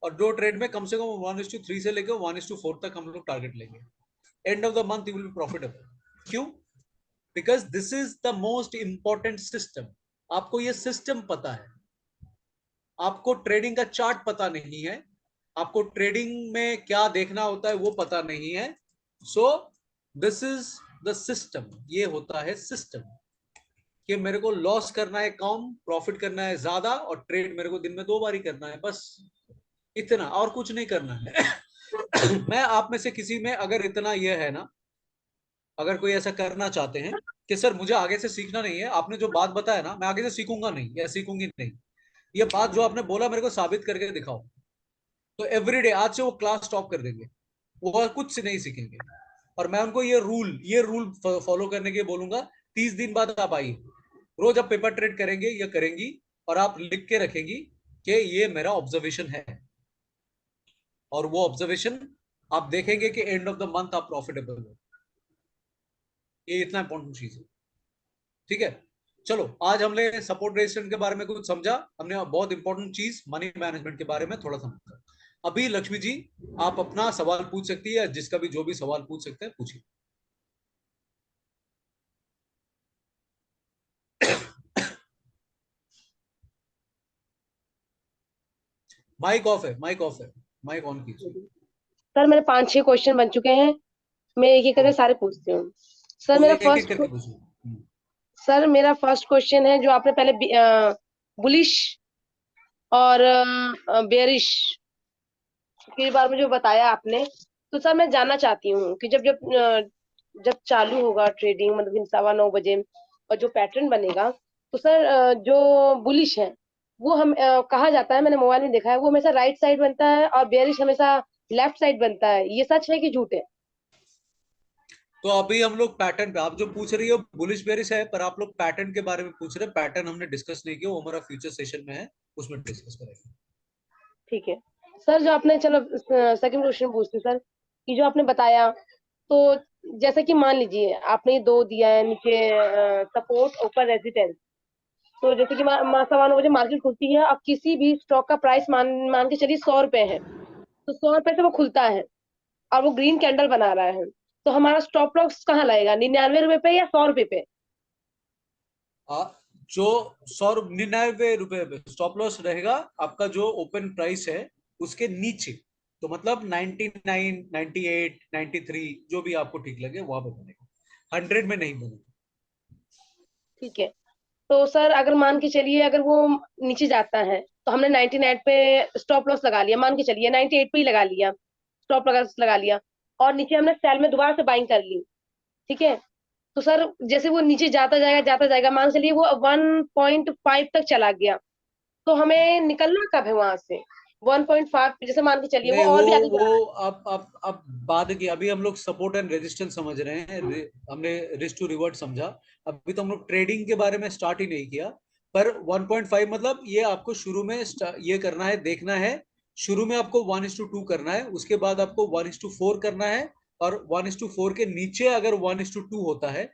और 2 ट्रेड में कम से कम 1:3 से लेकर 1:4 तक हम लोग टारगेट लेंगे। End of the month you will be profitable. क्यों? Because this is the most important system. आपको ये सिस्टम पता है, आपको ट्रेडिंग का चार्ट पता नहीं है, आपको ट्रेडिंग में क्या देखना होता है वो पता नहीं है। So this is the system. ये होता है सिस्टम कि मेरे को लॉस करना है कम, प्रॉफिट करना है ज्यादा, और ट्रेड मेरे को दिन में 2 बार ही करना है, बस इतना, और कुछ नहीं करना है। मैं आप में से किसी में अगर इतना यह है ना, अगर कोई ऐसा करना चाहते हैं कि सर मुझे आगे से सीखना नहीं है, आपने जो बात बताया ना, मैं आगे से सीखूंगा नहीं या सीखूंगी नहीं, ये बात जो आपने बोला मेरे को साबित करके दिखाओ, तो एवरीडे आज से वो क्लास स्टॉप कर देंगे, वो कुछ से नहीं सीखेंगे। और मैं उनको ये रूल फॉलो करने के बोलूंगा। 30 दिन बाद आप आइए, रोज आप पेपर ट्रेड करेंगे या करेंगी, और आप लिख के रखेंगी कि ये मेरा ऑब्जर्वेशन है, और वो ऑब्जर्वेशन आप देखेंगे कि एंड ऑफ द मंथ आप प्रॉफिटेबल हो। ये इतना इंपॉर्टेंट चीज है। ठीक है, चलो आज हमने सपोर्ट रेजिस्टेंस के बारे में कुछ समझा, हमने बहुत इंपॉर्टेंट चीज मनी मैनेजमेंट के बारे में थोड़ा समझा। अभी लक्ष्मी जी आप अपना सवाल पूछ सकती है, जिसका भी जो भी सवाल पूछ सकते हैं पूछिए। माइक ऑफ है, माइक ऑफ है, माइक ऑन कीजिए। सर मेरे 5-6 क्वेश्चन बन चुके हैं, मैं एक एक करके सारे पूछती हूँ। सर वो मेरा एक एक फर्स्ट करके पूछिए। सर मेरा फर्स्ट क्वेश्चन है, जो आपने पहले बुलिश और बेरिश के बारे में जो बताया आपने, तो सर मैं जानना चाहती हूँ कि जब जब जब चालू होगा ट्रेडिंग, मतलब 9:15 बजे, और जो पैटर्न बनेगा, तो सर जो बुलिश है वो हम कहा जाता है, मैंने मोबाइल में देखा है, वो हमेशा राइट साइड बनता है, और बेरिश हमेशा लेफ्ट साइड बनता है। ये सच है कि झूठ है? तो अभी हम लोग पैटर्न पे, आप जो पूछ रही हो बुलिश बेरिश है, पर आप लोग पैटर्न के बारे में पूछ रहे हैं। पैटर्न हमने डिस्कस नहीं किया, वो हमारा फ्यूचर सेशन में है, उसमें डिस्कस करेंगे। ठीक है सर। जो आपने, चलो सेकंड क्वेश्चन पूछती हूँ सर, कि जो आपने बताया, तो जैसे कि मान लीजिए आपने ये दो दिया है, नीचे सपोर्ट, ऊपर रेजिस्टेंस। तो जैसे कि सामान मुझे मार्केट खुलती है, अब किसी भी स्टॉक का प्राइस मान मान के चलिए 100 रुपए है, तो 100 रुपए से वो खुलता है और वो ग्रीन कैंडल बना रहा है, तो हमारा स्टॉप लॉस कहाँ लगेगा, 99 रुपए पे या 100 रुपए पे? आ, जो 199 रुपए पे स्टॉप लॉस रहेगा आपका, जो ओपन प्राइस है उसके नीचे, तो मतलब 99, 98, 93, जो भी आपको ठीक लगे वहां पे बनेगा, 100 में नहीं बनेगा। ठीक है। तो सर अगर मान के चलिए अगर वो नीचे जाता है, तो हमने 99 पे स्टॉप लॉस लगा लिया, मान के चलिए 98 पे ही लगा लिया, स्टॉप लगा लिया, और नीचे हमने सेल में दोबारा से बाइंग कर ली, ठीक है। तो सर जैसे वो नीचे जाता जाएगा, मान के चलिए वो 1.5 तक चला गया, तो हमें निकलना कब है वहां से? 1.5 जैसे मान के चलिए वो नहीं, और भी आगे जा रहा वो अब बाद की, अभी हम लोग सपोर्ट एंड रेजिस्टेंस समझ रहे हैं, हमने रिस्क टू रिवर्ट समझा। अभी तो हम लोग ट्रेडिंग के बारे में स्टार्ट ही नहीं किया। पर 1.5 मतलब ये आपको शुरू में ये करना है, देखना है। शुरू में आपको 1:2 करना है, उसके बाद आपको 1:4 करना है, और 1:4 के नीचे अगर 1:2 होता है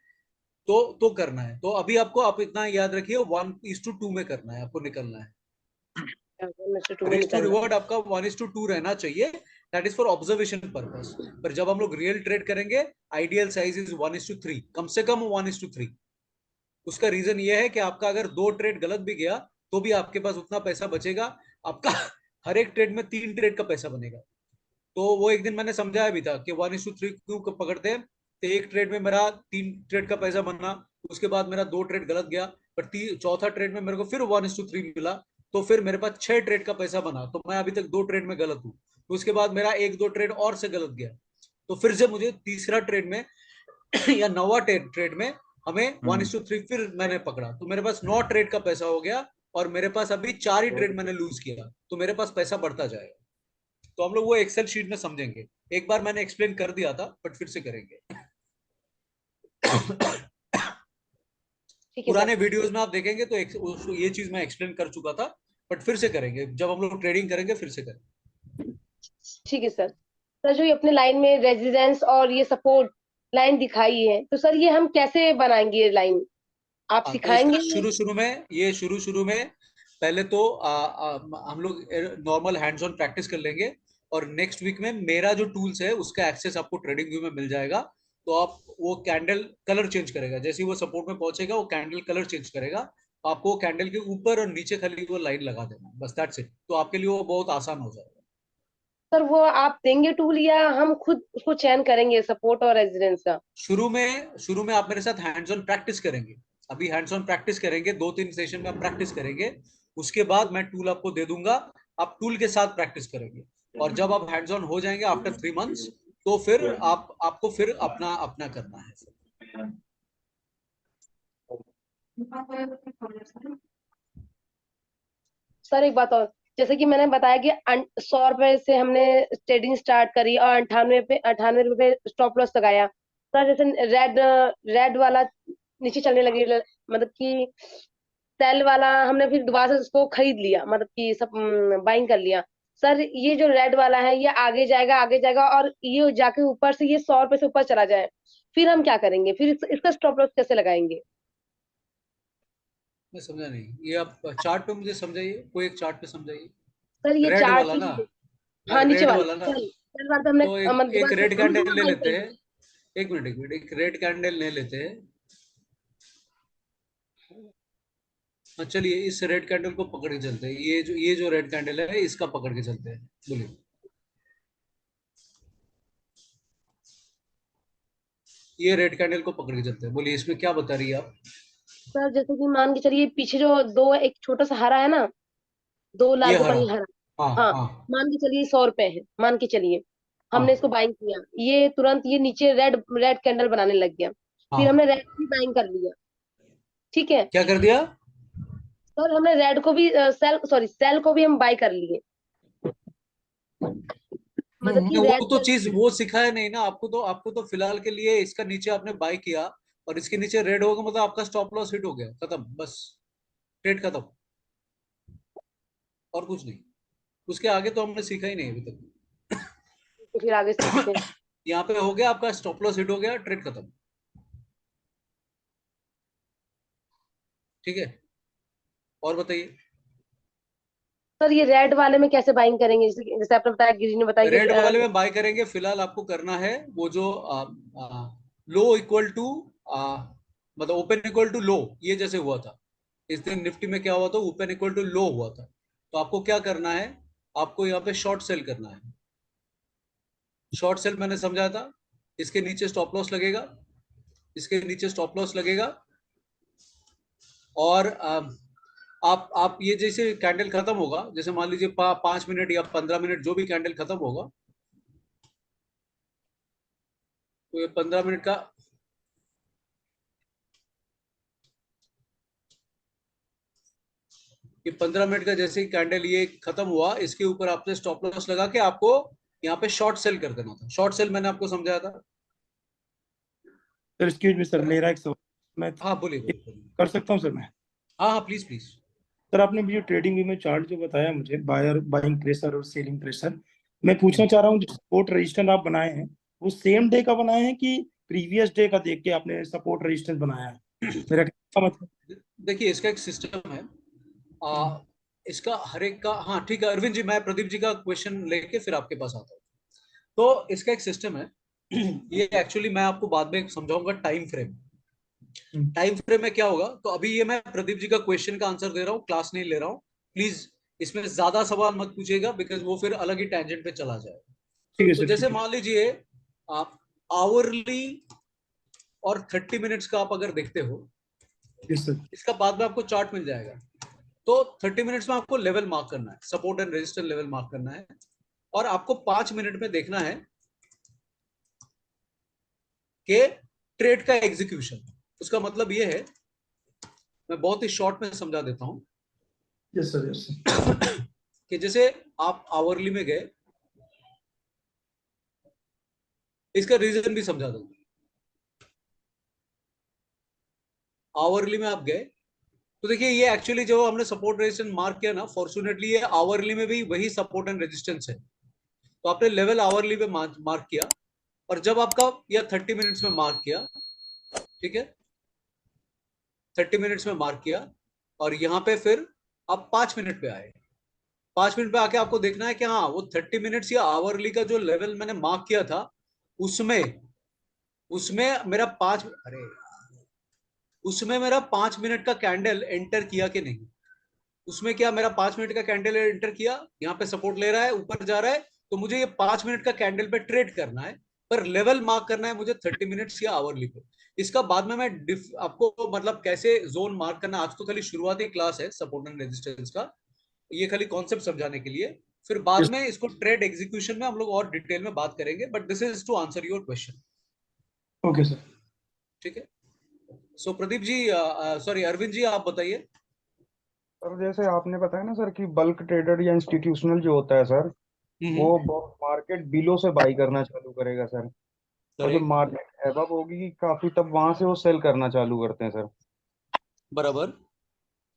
तो करना है। तो अभी आपको, आप इतना याद रखिए, 1:2 में करना है, आपको निकलना है। है, 1:2 में रिस्क टू निकलना। रिवॉर्ड आपका 1:2 रहना चाहिए। That is for observation purpose. पर जब हम लोग रियल ट्रेड करेंगे, आइडियल साइज इज 1:3, कम से कम 1:3। उसका रीजन ये है कि आपका अगर 2 ट्रेड गलत भी गया तो भी आपके पास उतना पैसा बचेगा। आपका हर एक ट्रेड में 3 ट्रेड का पैसा बनेगा। तो वो एक दिन मैंने समझाया भी था कि 1:3 क्यों पकड़ते हैं। तो एक ट्रेड में मेरा 3 ट्रेड का पैसा बना, उसके बाद मेरा 2 ट्रेड गलत गया, पर चौथा ट्रेड में मेरे को फिर 1:3 मिला, तो फिर मेरे पास 6 ट्रेड का पैसा बना। तो मैं अभी तक 2 ट्रेड में गलत हूँ। तो उसके बाद मेरा 1-2 ट्रेड और से गलत गया, तो फिर से मुझे तीसरा ट्रेड में या नौवा ट्रेड में हमें 1:3 फिर मैंने पकड़ा, तो मेरे पास 9 ट्रेड का पैसा हो गया। और मेरे पास अभी 4 ही ट्रेड मैंने लूज किया, तो मेरे पास पैसा बढ़ता जाएगा। तो हम लोग वो एक्सेल शीट में समझेंगे। एक बार मैंने एक्सप्लेन कर दिया था, बट फिर से करेंगे। ठीक है सर। पुराने वीडियोस में आप देखेंगे तो ये चीज मैं एक्सप्लेन कर चुका था, बट फिर से करेंगे, जब हम लोग ट्रेडिंग करेंगे फिर से करेंगे। ठीक है सर। सर जो ये अपने लाइन में रेजिडेंस और ये सपोर्ट लाइन दिखाई है, तो सर ये हम कैसे बनाएंगे ये लाइन, आप हाँ, तो इसका सिखाएंगे? शुरू शुरू में पहले तो हम लोग नॉर्मल हैंड्स ऑन प्रैक्टिस कर लेंगे। और नेक्स्ट वीक में मेरा जो टूल्स है उसका एक्सेस आपको ट्रेडिंग व्यू में मिल जाएगा। तो आप वो कैंडल कलर चेंज करेगा, जैसे ही वो सपोर्ट में पहुंचेगा वो कैंडल कलर चेंज करेगा। आपको कैंडल के ऊपर और नीचे खाली वो लाइन लगा देना, बस दैट्स इट। तो आपके लिए वो बहुत आसान हो जाएगा। सर वो आप देंगे टूल या हम खुद उसको चयन करेंगे, सपोर्ट और रेजिडेंस का? शुरू में आप मेरे साथ हैंड्स ऑन प्रैक्टिस करेंगे। अभी हैंड्स ऑन प्रैक्टिस करेंगे, 2-3 सेशन में आप प्रैक्टिस करेंगे। उसके बाद मैं टूल आपको दे दूंगा, आप टूल के साथ प्रैक्टिस करेंगे। और जब आप हैंड्स ऑन हो जाएंगे आफ्टर 3 मंथ्स, तो फिर आपको फिर अपना अपना करना है। सर एक बात और, जैसे कि मैंने बताया कि 100 रुपए से हमने ट्रेडिंग स्टार्ट करी और 98 रुपए स्टॉप लॉस लगाया। सर जैसे रेड रेड वाला नीचे चलने लगी, मतलब कि सेल वाला हमने फिर दोबारा से उसको खरीद लिया, मतलब कि सब बाइंग कर लिया। सर ये जो रेड वाला है ये आगे जाएगा और ये जाके ऊपर से ये 100 रुपए से ऊपर चला जाए, फिर हम क्या करेंगे, फिर इसका स्टॉप लॉस कैसे लगाएंगे? मैं समझा नहीं, ये आप चार्ट पे मुझे समझाइए, कोई एक चार्ट पे समझाइए। सर ये रेड चार्ट वाला ना? ही, हाँ नीचे रेड वाला वाला ना? सेल, सेल वाला तो हमने तो एक मतलब एक दोबारा से रेड हमने कैंडल दोबारा ले बाइंग कर लेते हैं। लिया। एक मिनट, एक रेड कैंडल ले लेते हैं। हाँ, चलिए इस रेड कैंडल को पकड़ के चलते हैं। ये जो रेड कैंडल है इसका पकड़ के चलते हैं, बोलिए। ये रेड कैंडल को पकड़ के चलते हैं, बोलिए इसमें क्या बता रही है आप? सर जैसे कि मान के चलिए पीछे जो दो, एक छोटा सा हरा है ना, दो लाल ये के ऊपर हरा। ही हरा। हाँ हाँ, हाँ मान के चलिए 100 रुपए है, मान के चलिए हमने हाँ इसको बाइंग किया, ये तुरंत ये नीचे रेड रेड कैंडल बनाने लग गया, फिर हमने हाँ। रेड भी बाइंग कर लिया, ठीक है। क्या कर दिया? सर हमने रेड को भी सेल, सॉरी सेल को भी हम बाई कर लिए। मतलब कि वो रेड तो चल चीज रही है। वो सिखाया नहीं ना आपको, तो आपको तो फिलहाल के लिए इसका नीचे आपने बाय किया और इसके नीचे रेड होगा मतलब आपका स्टॉप लॉस हिट हो गया, खत्म, बस ट्रेड खत्म, और कुछ नहीं। उसके आगे तो हमने सीखा ही नहीं अभी तो फिर आगे सीखते हैं। तक। यहाँ पे हो गया आपका स्टॉप लॉस हिट हो गया, ट्रेड खत्म। ठीक है, और बताइए। सर ये रेड वाले में कैसे बाइंग करेंगे, जैसे जैसे आपने बताया, गिरी ने बताया कि रेड वाले में बाय करेंगे, फिलहाल आपको करना है वो जो लो इक्वल टू, मतलब ओपन इक्वल टू लो, ये जैसे हुआ था इस दिन निफ्टी में क्या हुआ था, ओपन इक्वल टू लो हुआ था। तो आपको क्या करना है, आपको यहाँ पे शॉर्ट सेल करना है। शॉर्ट सेल मैंने समझाया था, इसके नीचे स्टॉप लॉस लगेगा, इसके नीचे स्टॉप लॉस लगेगा, और आप ये जैसे कैंडल खत्म होगा, जैसे मान लीजिए 5 मिनट या 15 मिनट जो भी कैंडल खत्म होगा, तो ये 15 मिनट का, ये 15 मिनट का जैसे ही कैंडल ये खत्म हुआ, इसके ऊपर आपने स्टॉप लॉस लगा के आपको यहाँ पे शॉर्ट सेल कर देना था। शॉर्ट सेल मैंने आपको समझाया था। सर एक्सक्यूज मी सर, मेरा एक सवाल, मैं हाँ बोलिए बोलिए बोलिए। कर सकता हूँ सर मैं? हाँ हाँ प्लीज प्लीज। सर आपने भी जो ट्रेडिंग व्यू में चार्ट जो बताया मुझे, बायर बाइंग प्रेशर और सेलिंग प्रेशर, मैं पूछना चाह रहा हूँ जो सपोर्ट रेजिस्टेंस आप बनाए हैं वो सेम डे का बनाए हैं कि प्रीवियस डे का देख के आपने सपोर्ट रेजिस्टेंस बनाया है? मेरा क्या मतलब? देखिए इसका एक सिस्टम है, हम्म, आ, इसका हर एक का, हाँ ठीक है अरविंद जी, मैं प्रदीप जी का क्वेश्चन लेके फिर आपके पास आता हूँ। तो इसका एक सिस्टम है, ये एक्चुअली मैं आपको बाद में समझाऊंगा टाइम फ्रेम। हम्म, टाइम फ्रेम में क्या होगा, तो अभी ये मैं प्रदीप जी का क्वेश्चन का आंसर दे रहा हूँ, क्लास नहीं ले रहा हूँ। प्लीज इसमें ज्यादा सवाल मत पूछिएगा, बिकॉज वो फिर अलग ही टेंजेंट पे चला जाएगा। ठीक है तो सर, जैसे ठीक है। मान लीजिए आप आवरली और 30 मिनट्स का आप अगर देखते हो, यस सर। इसका बाद में आपको चार्ट मिल जाएगा। तो 30 मिनट्स में आपको लेवल मार्क करना है, support and resistance level mark करना है, और आपको 5 मिनट में देखना है कि ट्रेड का एग्जीक्यूशन। उसका मतलब ये है, मैं बहुत ही शॉर्ट में समझा देता हूं, यस सर, यस सर। कि जैसे आप आवरली में गए, इसका रीजन भी समझा दूंगा। आवरली में आप गए, तो देखिए ये एक्चुअली जो हमने सपोर्ट रेजिस्टेंस मार्क किया ना, फॉर्चुनेटली ये आवरली में भी वही सपोर्ट एंड रेजिस्टेंस है। तो आपने लेवल आवरली में मार्क किया, और जब आपका या 30 मिनट्स में मार्क किया, ठीक है, 30 मिनट्स में मार्क किया, और यहाँ पे फिर आप 5 मिनट पे आए। 5 मिनट पे आके आपको देखना है कि हाँ वो 30 मिनट्स या आवरली का जो लेवल मैंने मार्क किया था, उसमें उसमें मेरा 5 मिनट का कैंडल एंटर किया कि नहीं। उसमें क्या मेरा 5 मिनट का कैंडल एंटर किया, यहाँ पे सपोर्ट ले रहा है, ऊपर जा रहा है, तो मुझे ये 5 मिनट का कैंडल पे ट्रेड करना है, पर लेवल मार्क करना है मुझे 30 मिनट्स या आवरली पे। इसका बाद में मैं आपको मतलब कैसे जोन मार्क करना, आज तो खाली शुरुआती क्लास है सपोर्ट एंड रेजिस्टेंस का, ये खाली कॉन्सेप्ट समझाने के लिए, फिर बाद यस। में इसको ट्रेड एग्जीक्यूशन में हम लोग और डिटेल में बात करेंगे, but this is to answer your question. Okay sir. ठीक है, सो प्रदीप जी, सॉरी अरविंद जी, आप बताइए। सर जैसे आपने बताया ना सर कि बल्क ट्रेडर या इंस्टीट्यूशनल जो होता है सर, वो मार्केट बिलो से बाई करना चालू करेगा सर, और जब करेक्ट, मार्केट एबव होगी काफी तब वहां से वो सेल करना चालू करते हैं सर। बराबर।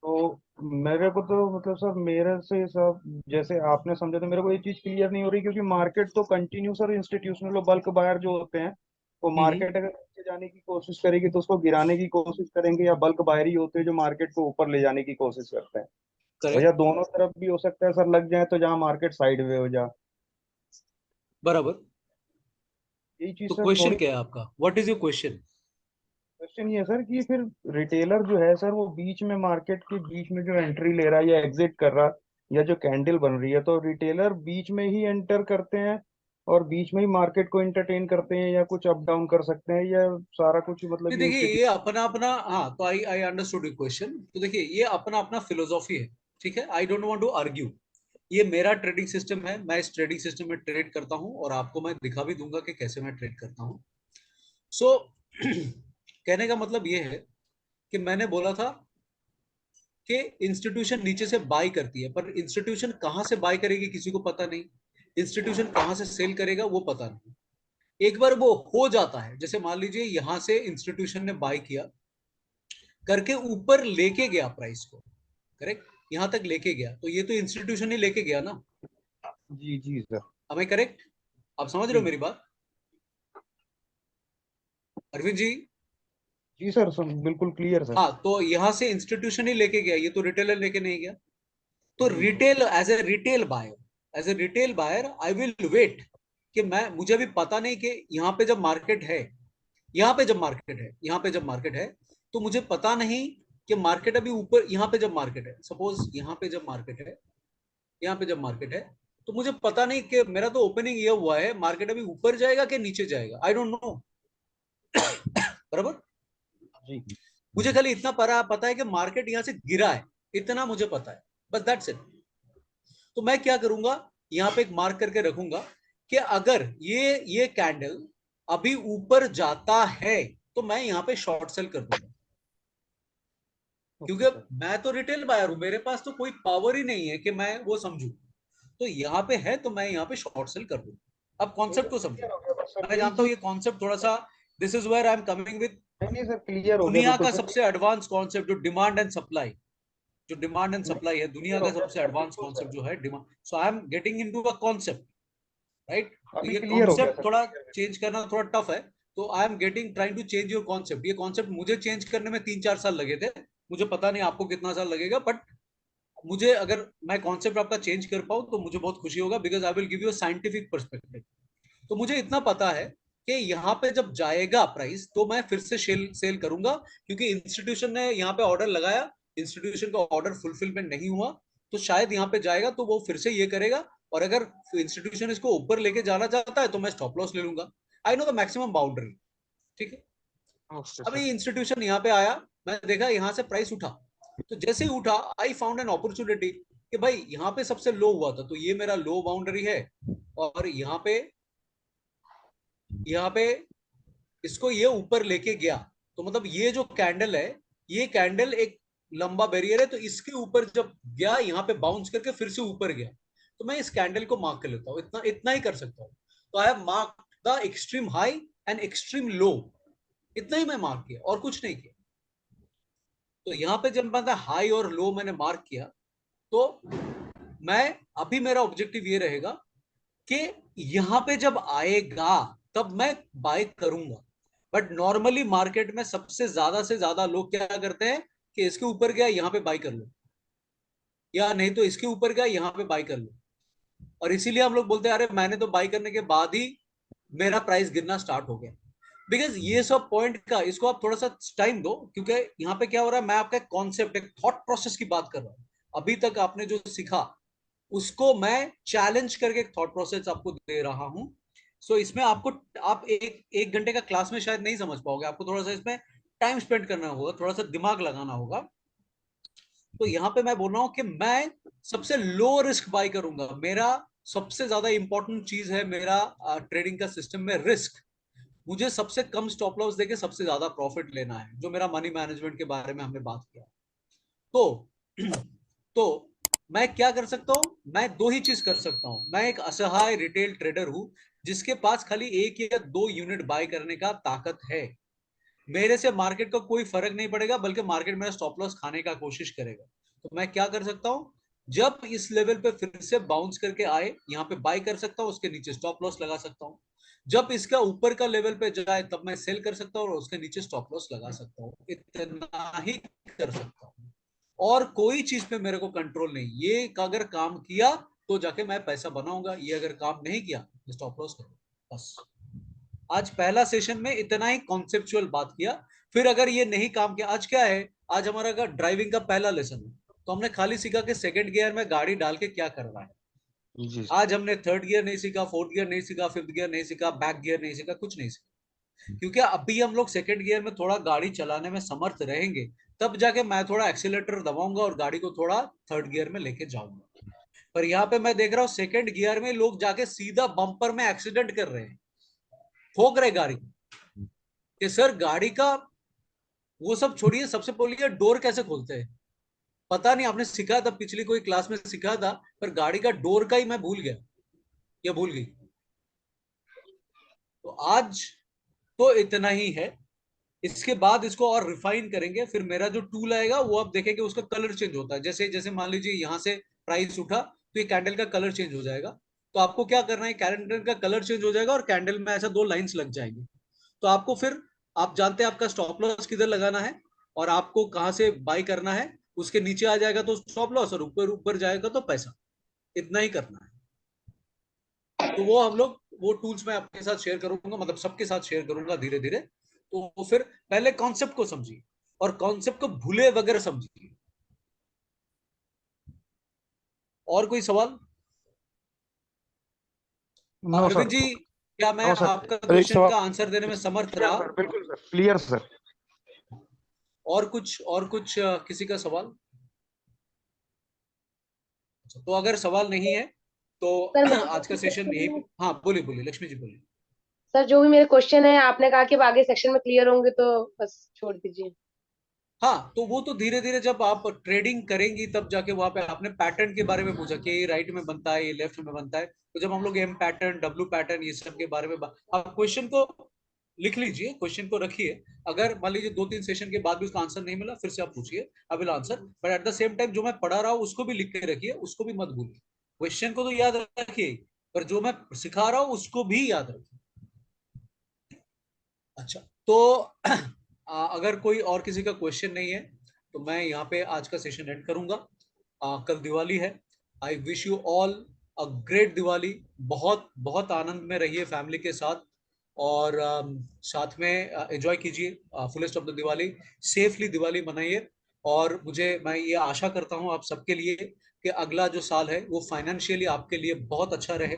तो मेरे को तो मतलब सर मेरे से सब जैसे आपने समझा, तो मेरे को ये चीज क्लियर नहीं हो रही, क्योंकि मार्केट तो कंटिन्यू सर इंस्टीट्यूशनल और बल्क बायर जो होते हैं, वो मार्केट अगर नीचे जाने की कोशिश करेगी तो उसको गिराने की कोशिश करेंगे, या बल्क बायर ही होते हैं जो मार्केट को ऊपर ले जाने की कोशिश करते हैं। और या करेक्ट, दोनों तरफ भी हो सकता है सर लग जाए, तो जहाँ मार्केट साइड वे हो जाए। बराबर। यही चीज तो सर क्वेश्चन थोड़ी क्या है आपका, what is your question? Question ये है सर कि फिर रिटेलर जो है सर, वो बीच में मार्केट के बीच में जो एंट्री ले रहा है या एग्जिट कर रहा है, या जो कैंडल बन रही है, तो रिटेलर बीच में ही एंटर करते हैं और बीच में ही मार्केट को एंटरटेन करते हैं, या कुछ अप डाउन कर सकते हैं, या सारा कुछ मतलब नहीं ये देखिए, ये इंस्टीट्यूट। अपना अपना, हाँ तो I I understood your question. तो देखिए ये अपना अपना फिलोसॉफी है, ठीक है, I don't want to argue. ये मेरा ट्रेडिंग सिस्टम है, मैं इस ट्रेडिंग सिस्टम में ट्रेड करता हूं, और आपको मैं दिखा भी दूंगा कि कैसे मैं ट्रेड करता हूं। सो कहने का मतलब ये है कि मैंने बोला था कि इंस्टीट्यूशन नीचे से बाय करती है, पर इंस्टीट्यूशन कहां से बाय करेगी किसी को पता नहीं। इंस्टीट्यूशन कहां से सेल करेगा वो पता नहीं। एक बार वो हो जाता है, जैसे मान लीजिए यहां से इंस्टीट्यूशन ने बाय किया करके ऊपर लेके गया प्राइस को, करेक्ट, यहां तक लेके गया, तो ये तो इंस्टीट्यूशन ही लेके गया ना। जी जी सर। am I correct? आप समझ रहे हो जी मेरी बात अरविंद जी? जी सर, बिल्कुल क्लियर सर। हाँ, तो यहां से इंस्टीट्यूशन ही लेके गया, ये तो रिटेलर लेके नहीं गया। तो जी retail, as a retail buyer I will wait कि मैं, मुझे भी पता नहीं कि यहाँ पे जब मार्केट है, यहाँ पे जब मार्केट है तो मुझे पता नहीं कि मार्केट अभी ऊपर, यहाँ पे जब मार्केट है, सपोज यहाँ पे जब मार्केट है, यहाँ पे जब मार्केट है, तो मुझे पता नहीं कि मेरा तो ओपनिंग ये हुआ है, मार्केट अभी ऊपर जाएगा कि नीचे जाएगा, आई डोंट नो। बराबर। जी मुझे खाली इतना पता है कि मार्केट यहाँ से गिरा है, इतना मुझे पता है, बस दैट्स इट। तो मैं क्या करूंगा, यहाँ पे एक मार्क करके रखूंगा कि अगर ये कैंडल अभी ऊपर जाता है तो मैं यहाँ पे शॉर्ट सेल कर दूंगा, ओके क्योंकि सर। मैं तो रिटेल बायर हूं, मेरे पास तो कोई पावर ही नहीं है कि मैं वो समझू। तो यहाँ पे है तो मैं यहाँ पे शॉर्ट सेल कर दूंगा। अब नहीं कॉन्सेप्ट सर, को क्लियर समझो। हो गया, बस सर मैं यही जानता हूँ चीज। ये कॉन्सेप्ट थोड़ा सा, this is where I am coming with नहीं नहीं सर, क्लियर हो गया दुनिया बिल्कुल का सर। सबसे एडवांस कॉन्सेप्ट, जो डिमांड एंड सप्लाई, जो डिमांड एंड नहीं, सप्लाई है, दुनिया क्लियर हो का गया सबसे सर, एडवांस बिल्कुल कॉन्सेप्ट सर। जो है demand. So I am getting into a concept, right. तो अभी ये क्लियर हो गया कॉन्सेप्ट सर, थोड़ा क्लियर। चेंज करना थोड़ा टफ है। तो I am getting trying to change your concept. ये कॉन्सेप्ट मुझे चेंज करने में 3-4 साल लगे थे, मुझे पता नहीं आपको कितना साल लगेगा, बट मुझे, अगर मैं कॉन्सेप्ट आपका चेंज कर पाऊं तो मुझे बहुत खुशी होगा, because I will give you scientific perspective. तो मुझे इतना पता है कि यहाँ पे जब जाएगा प्राइस तो मैं फिर से सेल करूंगा, क्योंकि इंस्टीट्यूशन ने यहाँ पे ऑर्डर लगाया, इंस्टीट्यूशन का ऑर्डर फुलफिलमेंट नहीं हुआ, तो शायद यहाँ पे जाएगा तो वो फिर से ये करेगा, और अगर इंस्टीट्यूशन इसको ऊपर लेके जाना चाहता है तो मैं स्टॉप लॉस ले लूंगा। I know the maximum boundary, ठीक है। Okay sir. अभी इंस्टीट्यूशन यहाँ पे आया, मैं देखा यहाँ से प्राइस उठा, तो जैसे ही उठा आई फाउंड एन अपॉर्चुनिटी कि भाई यहाँ पे सबसे लो हुआ था, तो ये मेरा लो बाउंड्री है, और यहाँ पे इसको ये ऊपर लेके गया, तो मतलब ये जो कैंडल है, ये कैंडल एक लंबा बैरियर है, तो इसके ऊपर जब गया, यहाँ पे बाउंस करके फिर से ऊपर गया, तो मैं इस कैंडल को मार्क कर लेता हूँ, इतना इतना ही कर सकता हूँ। तो I have mark the extreme high and extreme low, इतना ही मैं मार्क किया और कुछ नहीं किया। तो यहाँ पे जब मैंने हाई और लो मैंने मार्क किया, तो मैं, अभी मेरा ऑब्जेक्टिव ये रहेगा कि यहाँ पे जब आएगा तब मैं बाय करूंगा। बट नॉर्मली मार्केट में सबसे ज्यादा से ज्यादा लोग क्या करते हैं कि इसके ऊपर गया यहाँ पे बाय कर लो, या नहीं तो इसके ऊपर गया यहाँ पे बाय कर लो, और इसीलिए हम लोग बोलते हैं अरे मैंने तो बाय करने के बाद ही मेरा प्राइस गिरना स्टार्ट हो गया। बिकॉज ये सब पॉइंट का, इसको आप थोड़ा सा टाइम दो, क्योंकि यहाँ पे क्या हो रहा है, मैं आपका एक कॉन्सेप्ट, एक थॉट प्रोसेस की बात कर रहा हूँ। अभी तक आपने जो सीखा उसको मैं चैलेंज करके एक थॉट प्रोसेस आपको दे रहा हूं। सो इसमें आपको, आप एक घंटे का क्लास में शायद नहीं समझ पाओगे, आपको थोड़ा सा इसमें टाइम स्पेंड करना होगा, थोड़ा सा दिमाग लगाना होगा। तो यहाँ पे मैं बोल रहा हूँ कि मैं सबसे लो रिस्क बाय करूंगा। मेरा सबसे ज्यादा इंपॉर्टेंट चीज है मेरा ट्रेडिंग का सिस्टम में रिस्क। मुझे सबसे कम स्टॉप लॉस देके सबसे ज्यादा प्रॉफिट लेना है, जो मेरा मनी मैनेजमेंट के बारे में हमने बात किया। तो तो मैं क्या कर सकता हूं, मैं दो ही चीज कर सकता हूं। मैं एक असहाय रिटेल ट्रेडर हूं जिसके पास खाली 1 या 2 यूनिट बाय करने का ताकत है। मेरे से मार्केट का कोई फर्क नहीं पड़ेगा, बल्कि मार्केट मेरा स्टॉप लॉस खाने का कोशिश करेगा। तो मैं क्या कर सकता हूं, जब इस लेवल पे फिर से बाउंस करके आए, यहाँ पे बाय कर सकता हूँ, उसके नीचे स्टॉप लॉस लगा सकता हूँ। जब इसका ऊपर का लेवल पे जाए तब मैं सेल कर सकता हूँ और उसके नीचे स्टॉप लॉस लगा सकता हूँ। इतना ही कर सकता हूँ, और कोई चीज पे मेरे को कंट्रोल नहीं। ये अगर काम किया तो जाके मैं पैसा बनाऊंगा, ये अगर काम नहीं किया स्टॉप लॉस करो, बस। आज पहला सेशन में इतना ही कॉन्सेप्चुअल बात किया। फिर अगर ये नहीं काम किया, आज क्या है, आज हमारा ड्राइविंग का पहला लेसन है, तो हमने खाली सीखा कि सेकंड गियर में गाड़ी डाल के क्या करना है। जी आज हमने थर्ड गियर नहीं सीखा, फोर्थ गियर नहीं सीखा, फिफ्थ गियर नहीं सीखा, बैक गियर नहीं सीखा, कुछ नहीं सीखा। क्योंकि अभी हम लोग सेकंड गियर में थोड़ा गाड़ी चलाने में समर्थ रहेंगे, तब जाके मैं थोड़ा एक्सीलेटर दबाऊंगा और गाड़ी को थोड़ा थर्ड गियर में लेके जाऊंगा। पर यहाँ पे मैं देख रहा हूँ सेकंड गियर में लोग जाके सीधा बम्पर में एक्सीडेंट कर रहे हैं, ठोक रहे गाड़ी कि सर गाड़ी का वो सब छोड़िए, सबसे पहले डोर कैसे खोलते हैं पता नहीं, आपने सिखा था पिछली कोई क्लास में सिखा था, पर गाड़ी का डोर का ही मैं भूल गया। या भूल गई? तो आज तो इतना ही है। इसके बाद इसको और रिफाइन करेंगे, फिर मेरा जो टूल आएगा वो आप देखेंगे उसका कलर चेंज होता है। जैसे जैसे मान लीजिए यहाँ से प्राइस उठा तो ये कैंडल का कलर चेंज हो जाएगा। तो आपको क्या करना है, कैंडल का कलर चेंज हो जाएगा और कैंडल में ऐसा 2 लाइंस लग जाएंगे। तो आपको फिर, आप जानते हैं आपका स्टॉप लॉस किधर लगाना है और आपको कहाँ से बाई करना है। उसके नीचे आ जाएगा तो स्टॉप लॉस, और ऊपर ऊपर जाएगा तो पैसा। इतना ही करना है। तो वो हम लोग, वो टूल्स मैं आपके साथ शेयर करूंगा, मतलब सबके साथ शेयर करूंगा धीरे धीरे। तो फिर पहले कॉन्सेप्ट को समझिए और कॉन्सेप्ट को भूले वगैरह समझिए। और कोई सवाल? No Arvind sir. जी, क्या मैं नो सर। आपका अरे एक क्वेश्चन सवाल। का आंसर देने में समर्थ क्लियर रहा? सर, बिल्कुल सर, क्लियर सर। और कुछ किसी का सवाल? तो अगर सवाल नहीं है तो सर मेरे आज का सेशन यही पे, हाँ बोलिए बोलिए लक्ष्मी जी बोलिए। सर जो भी मेरे क्वेश्चन है आपने कहा कि अब आगे सेक्शन में क्लियर होंगे तो बस छोड़ दीजिए। हाँ, तो वो तो धीरे धीरे जब आप ट्रेडिंग करेंगी तब जाके वहां पे, आपने पैटर्न के बारे में पूछा कि ये राइट में बनता है, ये लेफ्ट में बनता है। तो जब हम लोग एम पैटर्न, डब्ल्यू पैटर्न, ये सब के बारे में आप क्वेश्चन को लिख लीजिए, क्वेश्चन को रखिए। अगर मान लीजिए 2-3 सेशन के बाद भी उसका आंसर नहीं मिला, फिर से आप पूछिए, I will answer. But at the same time जो मैं पढ़ा रहा हूँ उसको भी लिख के रखिए, उसको भी मत भूलिए। क्वेश्चन को तो याद रखिए, पर जो मैं सिखा रहा हूँ उसको भी याद रखिए। अच्छा, तो अगर कोई और किसी का क्वेश्चन नहीं है तो मैं यहाँ पे आज का सेशन एंड करूंगा। कल दिवाली है। I wish you all a great Diwali. बहुत बहुत आनंद में रहिए फैमिली के साथ, और साथ में एंजॉय कीजिए fullest of the Diwali. Safely Diwali मनाइए। और मैं ये आशा करता हूँ आप सबके लिए कि अगला जो साल है वो फाइनेंशियली आपके लिए बहुत अच्छा रहे।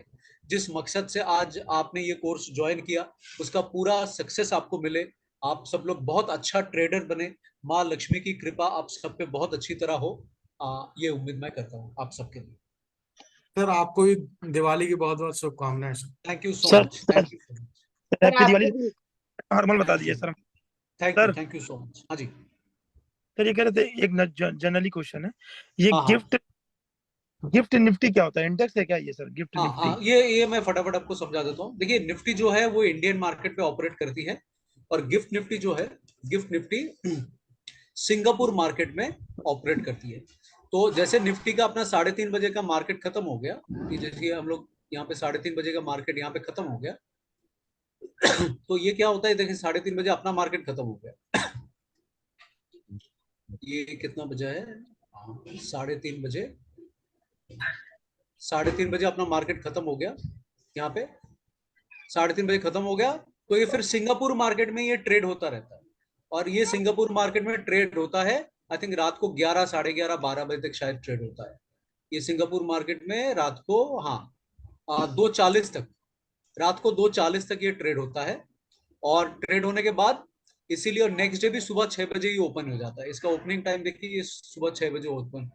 जिस मकसद से आज आपने ये कोर्स ज्वाइन किया उसका पूरा सक्सेस आपको मिले। आप सब लोग बहुत अच्छा ट्रेडर बने। माँ लक्ष्मी की कृपा आप सब पे बहुत अच्छी तरह हो। ये उम्मीद मैं करता हूँ आप सबके लिए। सर आपको भी दिवाली की बहुत बहुत शुभकामनाएं sir. Thank you so sir much, thank you so much. Sir happy Diwali. आपको भी। नॉर्मल बता थैंक दीजिए you, sir. Sir thank you so much. हाँ जी। सर ये कह रहे थे एक जनरली क्वेश्चन है, ये हाँ हाँ गिफ्ट गिफ्ट निफ्टी क्या होता है? इंडेक्स है क्या ये सर, गिफ्ट हाँ निफ्टी? हाँ, ये मैं फटाफट आपको समझा देता हूँ। देखिए, निफ्टी जो है वो इंडियन मार्केट पे ऑपरेट करती है, और गिफ्ट निफ्टी जो है, गिफ्ट निफ्टी सिंगापुर मार्केट में ऑपरेट करती है। तो जैसे निफ्टी का अपना 3:30 बजे का मार्केट खत्म हो गया, कि जैसे हम लोग यहाँ पे 3:30 बजे का मार्केट यहाँ पे खत्म हो गया, तो ये क्या होता है, देखिए 3:30 बजे अपना मार्केट खत्म हो गया। ये कितना बजा है? 3:30 बजे, 3:30 बजे अपना मार्केट खत्म हो गया यहाँ पे, 3:30 बजे खत्म हो गया। तो ये फिर सिंगापुर मार्केट में ये ट्रेड होता रहता है, और ये सिंगापुर मार्केट में ट्रेड होता है आई थिंक रात को 11, 11:30, 12 बजे तक शायद ट्रेड होता है। ये सिंगापुर मार्केट में रात को, हाँ, 2:40 तक, रात को 2:40 तक ये ट्रेड होता है। और ट्रेड होने के बाद इसीलिए, और नेक्स्ट डे भी सुबह 6 बजे ही ओपन हो जाता है। इसका ओपनिंग टाइम देखिए, ये सुबह 6 बजे ओपन,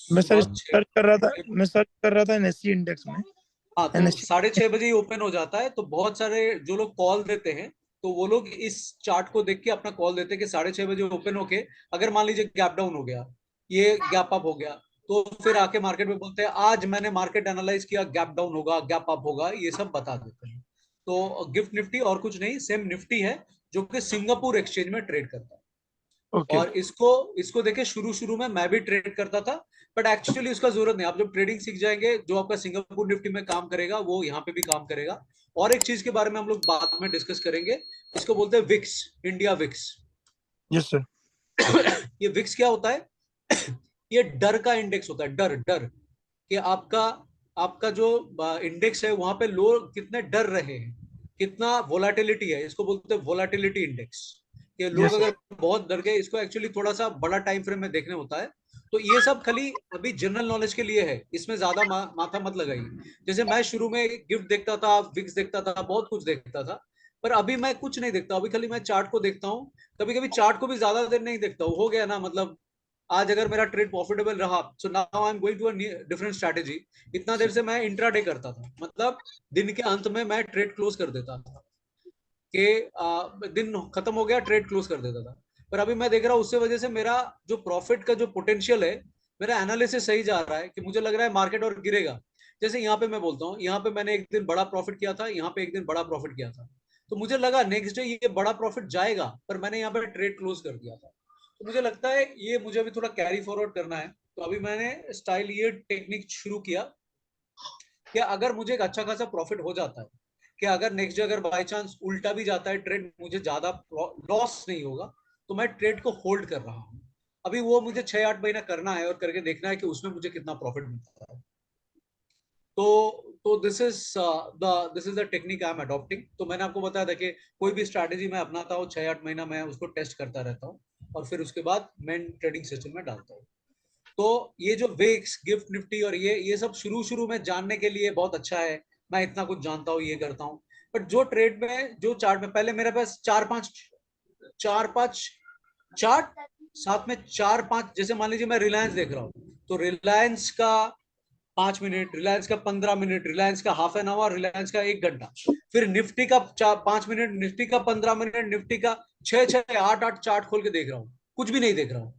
मैं सर सुबह सर्च कर रहा था, 6। मैं सर्च कर रहा था एनएससी इंडेक्स में। हाँ, तो एनएससी 6:30 बजे ही ओपन हो जाता है। तो बहुत सारे जो लोग कॉल देते हैं, तो वो लोग इस चार्ट को देख के अपना कॉल देते हैं कि 6:30 बजे ओपन होके, अगर मान लीजिए गैप डाउन हो गया, ये गैप अप हो गया, तो फिर आके मार्केट में बोलते हैं आज मैंने मार्केट एनालाइज किया, गैप डाउन होगा, गैप अप होगा, ये सब बता देते हैं। तो गिफ्ट निफ्टी और कुछ नहीं, सेम निफ्टी है, जो कि सिंगापुर एक्सचेंज में ट्रेड करता है। ओके। और इसको इसको देखे, शुरू शुरू में मैं भी ट्रेड करता था, बट एक्चुअली उसका जरूरत नहीं। आप जब ट्रेडिंग सीख जाएंगे, जो आपका सिंगापुर निफ्टी में काम करेगा वो यहाँ पे भी काम करेगा। और एक चीज के बारे में हम लोग बाद में डिस्कस करेंगे, इसको बोलते हैं VIX, India VIX. Yes sir. ये विक्स क्या होता है? ये डर का इंडेक्स होता है, डर डर, कि आपका आपका जो इंडेक्स है वहां पे लोग कितने डर रहे हैं, कितना वोलाटिलिटी है, इसको बोलते हैं वोलाटिलिटी इंडेक्स। कि लोग यस सर। अगर बहुत डर गए, इसको एक्चुअली थोड़ा सा बड़ा टाइम फ्रेम में देखने होता है। तो ये सब खाली अभी जनरल नॉलेज के लिए है, इसमें ज्यादा माथा मत लगाइए। जैसे मैं शुरू में गिफ्ट देखता था, विक्स देखता था, बहुत कुछ देखता था, पर अभी मैं कुछ नहीं देखता। अभी खाली मैं चार्ट को देखता हूँ। कभी कभी चार्ट को भी ज्यादा देर नहीं देखता हूँ, हो गया ना, मतलब आज अगर मेरा ट्रेड प्रॉफिटेबल रहा, so now I am going to a different strategy. इतना देर से मैं इंट्राडे करता था, मतलब दिन के अंत में मैं ट्रेड क्लोज कर देता था, कि दिन खत्म हो गया, ट्रेड क्लोज कर देता था। पर अभी मैं देख रहा हूँ उससे वजह से मेरा जो प्रॉफिट का जो पोटेंशियल है, मेरा एनालिसिस सही जा रहा है, कि मुझे लग रहा है मार्केट और गिरेगा। जैसे यहाँ पे मैं बोलता हूँ, यहाँ पे मैंने एक दिन बड़ा प्रॉफिट किया था, यहाँ पे एक दिन बड़ा प्रॉफिट किया था, तो मुझे लगा नेक्स्ट डे ये बड़ा प्रॉफिट जाएगा, पर मैंने यहाँ पे ट्रेड क्लोज कर दिया था। तो मुझे लगता है ये मुझे अभी थोड़ा कैरी फॉरवर्ड करना है। तो अभी मैंने स्टाइल ये टेक्निक शुरू किया कि अगर मुझे एक अच्छा खासा प्रॉफिट हो जाता है, कि अगर नेक्स्ट डे अगर बाय चांस उल्टा भी जाता है ट्रेड, मुझे ज्यादा लॉस नहीं होगा, तो मैं ट्रेड को होल्ड कर रहा हूँ। अभी वो मुझे 6-8 महीना करना है और करके देखना है कि उसमें मुझे कितना प्रॉफिट मिलता है। तो this is the technique I am adopting. तो मैंने आपको बताया था कि कोई भी स्ट्रैटेजी मैं अपनाता हूँ 6-8 महीना मैं उसको टेस्ट करता रहता हूँ, और फिर उसके बाद मैं ट्रेडिंग सिस्टम में डालता हूँ। तो ये जो विक्स, गिफ्ट निफ्टी और ये सब शुरू शुरू में जानने के लिए बहुत अच्छा है, मैं इतना कुछ जानता हूँ, ये करता हूँ। बट जो ट्रेड में, जो चार्ट में, पहले मेरे पास चार पांच चार्ट, साथ में 4-5, जैसे मान लीजिए मैं रिलायंस देख रहा हूँ, तो रिलायंस का 5 मिनट, रिलायंस का 15 मिनट, रिलायंस का हाफ एन आवर, रिलायंस का 1 घंटा, फिर निफ्टी का 5 मिनट, निफ्टी का 15 मिनट, निफ्टी का 6-6, 8-8 चार्ट खोल के देख रहा हूँ, कुछ भी नहीं देख रहा हूँ।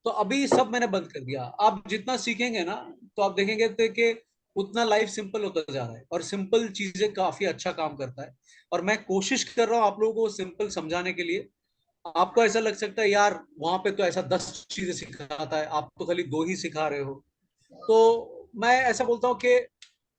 तो अभी सब मैंने बंद कर दिया। आप जितना सीखेंगे ना, तो आप देखेंगे तो कि उतना लाइफ सिंपल होता जा रहा है, और सिंपल चीजें काफी अच्छा काम करता है। और मैं कोशिश कर रहा हूँ आप लोगों को सिंपल समझाने के लिए। आपको ऐसा लग सकता है यार वहां पे तो ऐसा 10 चीजें सिखाता है, आप तो खाली 2 ही सिखा रहे हो। तो मैं ऐसा बोलता हूँ कि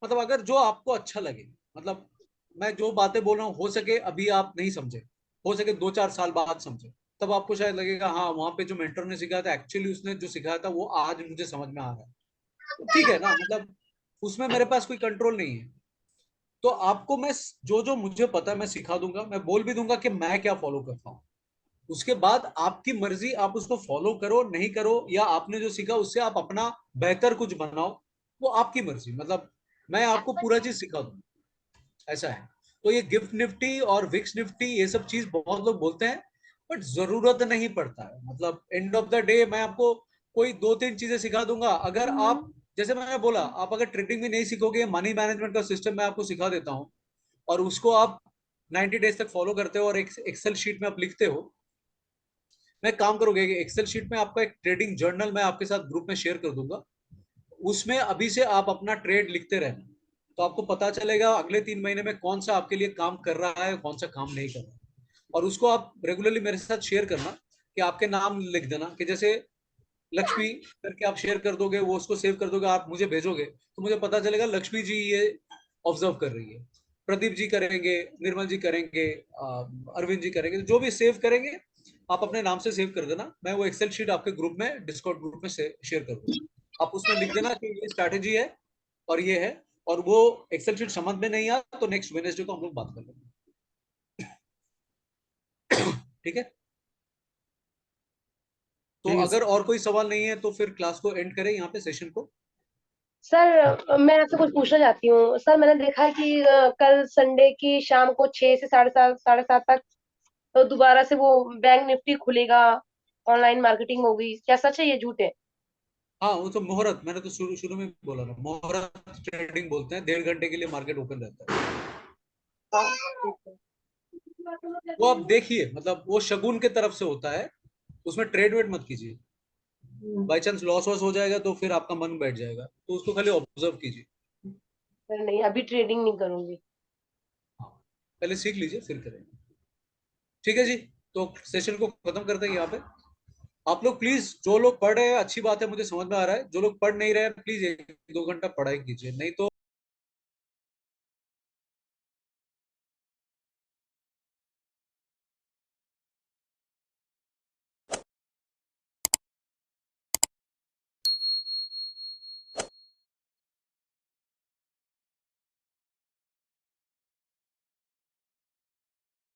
मतलब अगर जो आपको अच्छा लगे, मतलब मैं जो बातें बोल रहा हूँ, हो सके अभी आप नहीं समझे, हो सके 2-4 साल बाद समझे, तब आपको शायद लगेगा हाँ वहां पे जो मेंटर ने सिखाया था, एक्चुअली उसने जो सिखाया था वो आज मुझे समझ में आ रहा है। तो ठीक है ना, मतलब उसमें मेरे पास कोई कंट्रोल नहीं है। तो आपको मैं जो जो मुझे पता है मैं सिखा दूंगा, मैं बोल भी दूंगा कि मैं क्या फॉलो करता हूँ। उसके बाद आपकी मर्जी, आप उसको फॉलो करो नहीं करो, या आपने जो सीखा उससे आप अपना बेहतर कुछ बनाओ, वो आपकी मर्जी। मतलब मैं आपको पूरा चीज सिखा दूं, ऐसा है। तो ये गिफ्ट निफ्टी और विक्स निफ्टी ये सब चीज बहुत लोग बोलते हैं, बट जरूरत नहीं पड़ता है। मतलब एंड ऑफ द डे मैं आपको कोई 2-3 चीजें सिखा दूंगा। अगर आप, जैसे मैंने बोला, आप अगर ट्रेडिंग में नहीं सीखोगे, मनी मैनेजमेंट का सिस्टम मैं आपको सिखा देता हूँ, और उसको आप 90 डेज तक फॉलो करते हो और एक एक्सेल शीट में आप लिखते हो। मैं काम करोगे एक्सेल शीट में आपका एक ट्रेडिंग जर्नल मैं आपके साथ ग्रुप में शेयर कर दूंगा, उसमें अभी से आप अपना ट्रेड लिखते रहना। तो आपको पता चलेगा अगले 3 महीने में कौन सा आपके लिए काम कर रहा है, कौन सा काम नहीं कर रहा है। और उसको आप रेगुलरली मेरे साथ शेयर करना, कि आपके नाम लिख देना, कि जैसे लक्ष्मी करके आप शेयर कर दोगे, वो उसको सेव कर दोगे, आप मुझे भेजोगे, तो मुझे पता चलेगा लक्ष्मी जी ये ऑब्जर्व कर रही है, प्रदीप जी करेंगे, निर्मल जी करेंगे, अरविंद जी करेंगे। जो भी सेव करेंगे आप अपने नाम से सेव कर देना, मैं वो एक्सेल शीट आपके ग्रुप में, डिस्कॉर्ड ग्रुप में शेयर कर दूंगा। आप उसमें लिख देना कि ये स्ट्रैटेजी है और ये है। और वो एक्सेल शीट समझ में नहीं आया तो नेक्स्ट वेडनेसडे को हम लोग बात कर लेंगे, ठीक है। तो ठीक है अगर और कोई सवाल नहीं है तो फिर क्लास को एंड करें, यहाँ पे सेशन को। सर मैं आपसे कुछ पूछना चाहती हूँ। सर मैंने देखा है कि कल संडे की शाम को 6 से 7:30 तक तो दोबारा से वो बैंक निफ्टी खुलेगा, ऑनलाइन मार्केटिंग होगी। क्या सच है, ये झूठ है? हाँ, वो तो मुहूर्त, मैंने तो शुरू शुरू में बोला ना, मुहूर्त ट्रेडिंग बोलते हैं, 1.5 घंटे के लिए मार्केट ओपन रहता है। हाँ, ठीक है। वो आप देखिए, मतलब वो शगुन के तरफ से होता है, उसमें ट्रेड वेड मत कीजिए। बाई चांस लॉस वॉस हो जाएगा तो फिर आपका मन बैठ जाएगा, तो उसको खाली ऑब्जर्व कीजिए। सर नहीं, अभी ट्रेडिंग नहीं करूंगी। हाँ, पहले सीख लीजिए फिर करेंगे। ठीक है जी, तो सेशन को खत्म करते हैं यहाँ पे। आप लोग प्लीज, जो लोग पढ़ रहे हैं अच्छी बात है, मुझे समझ में आ रहा है, जो लोग पढ़ नहीं रहे हैं प्लीज 1-2 घंटा पढ़ाई कीजिए, नहीं तो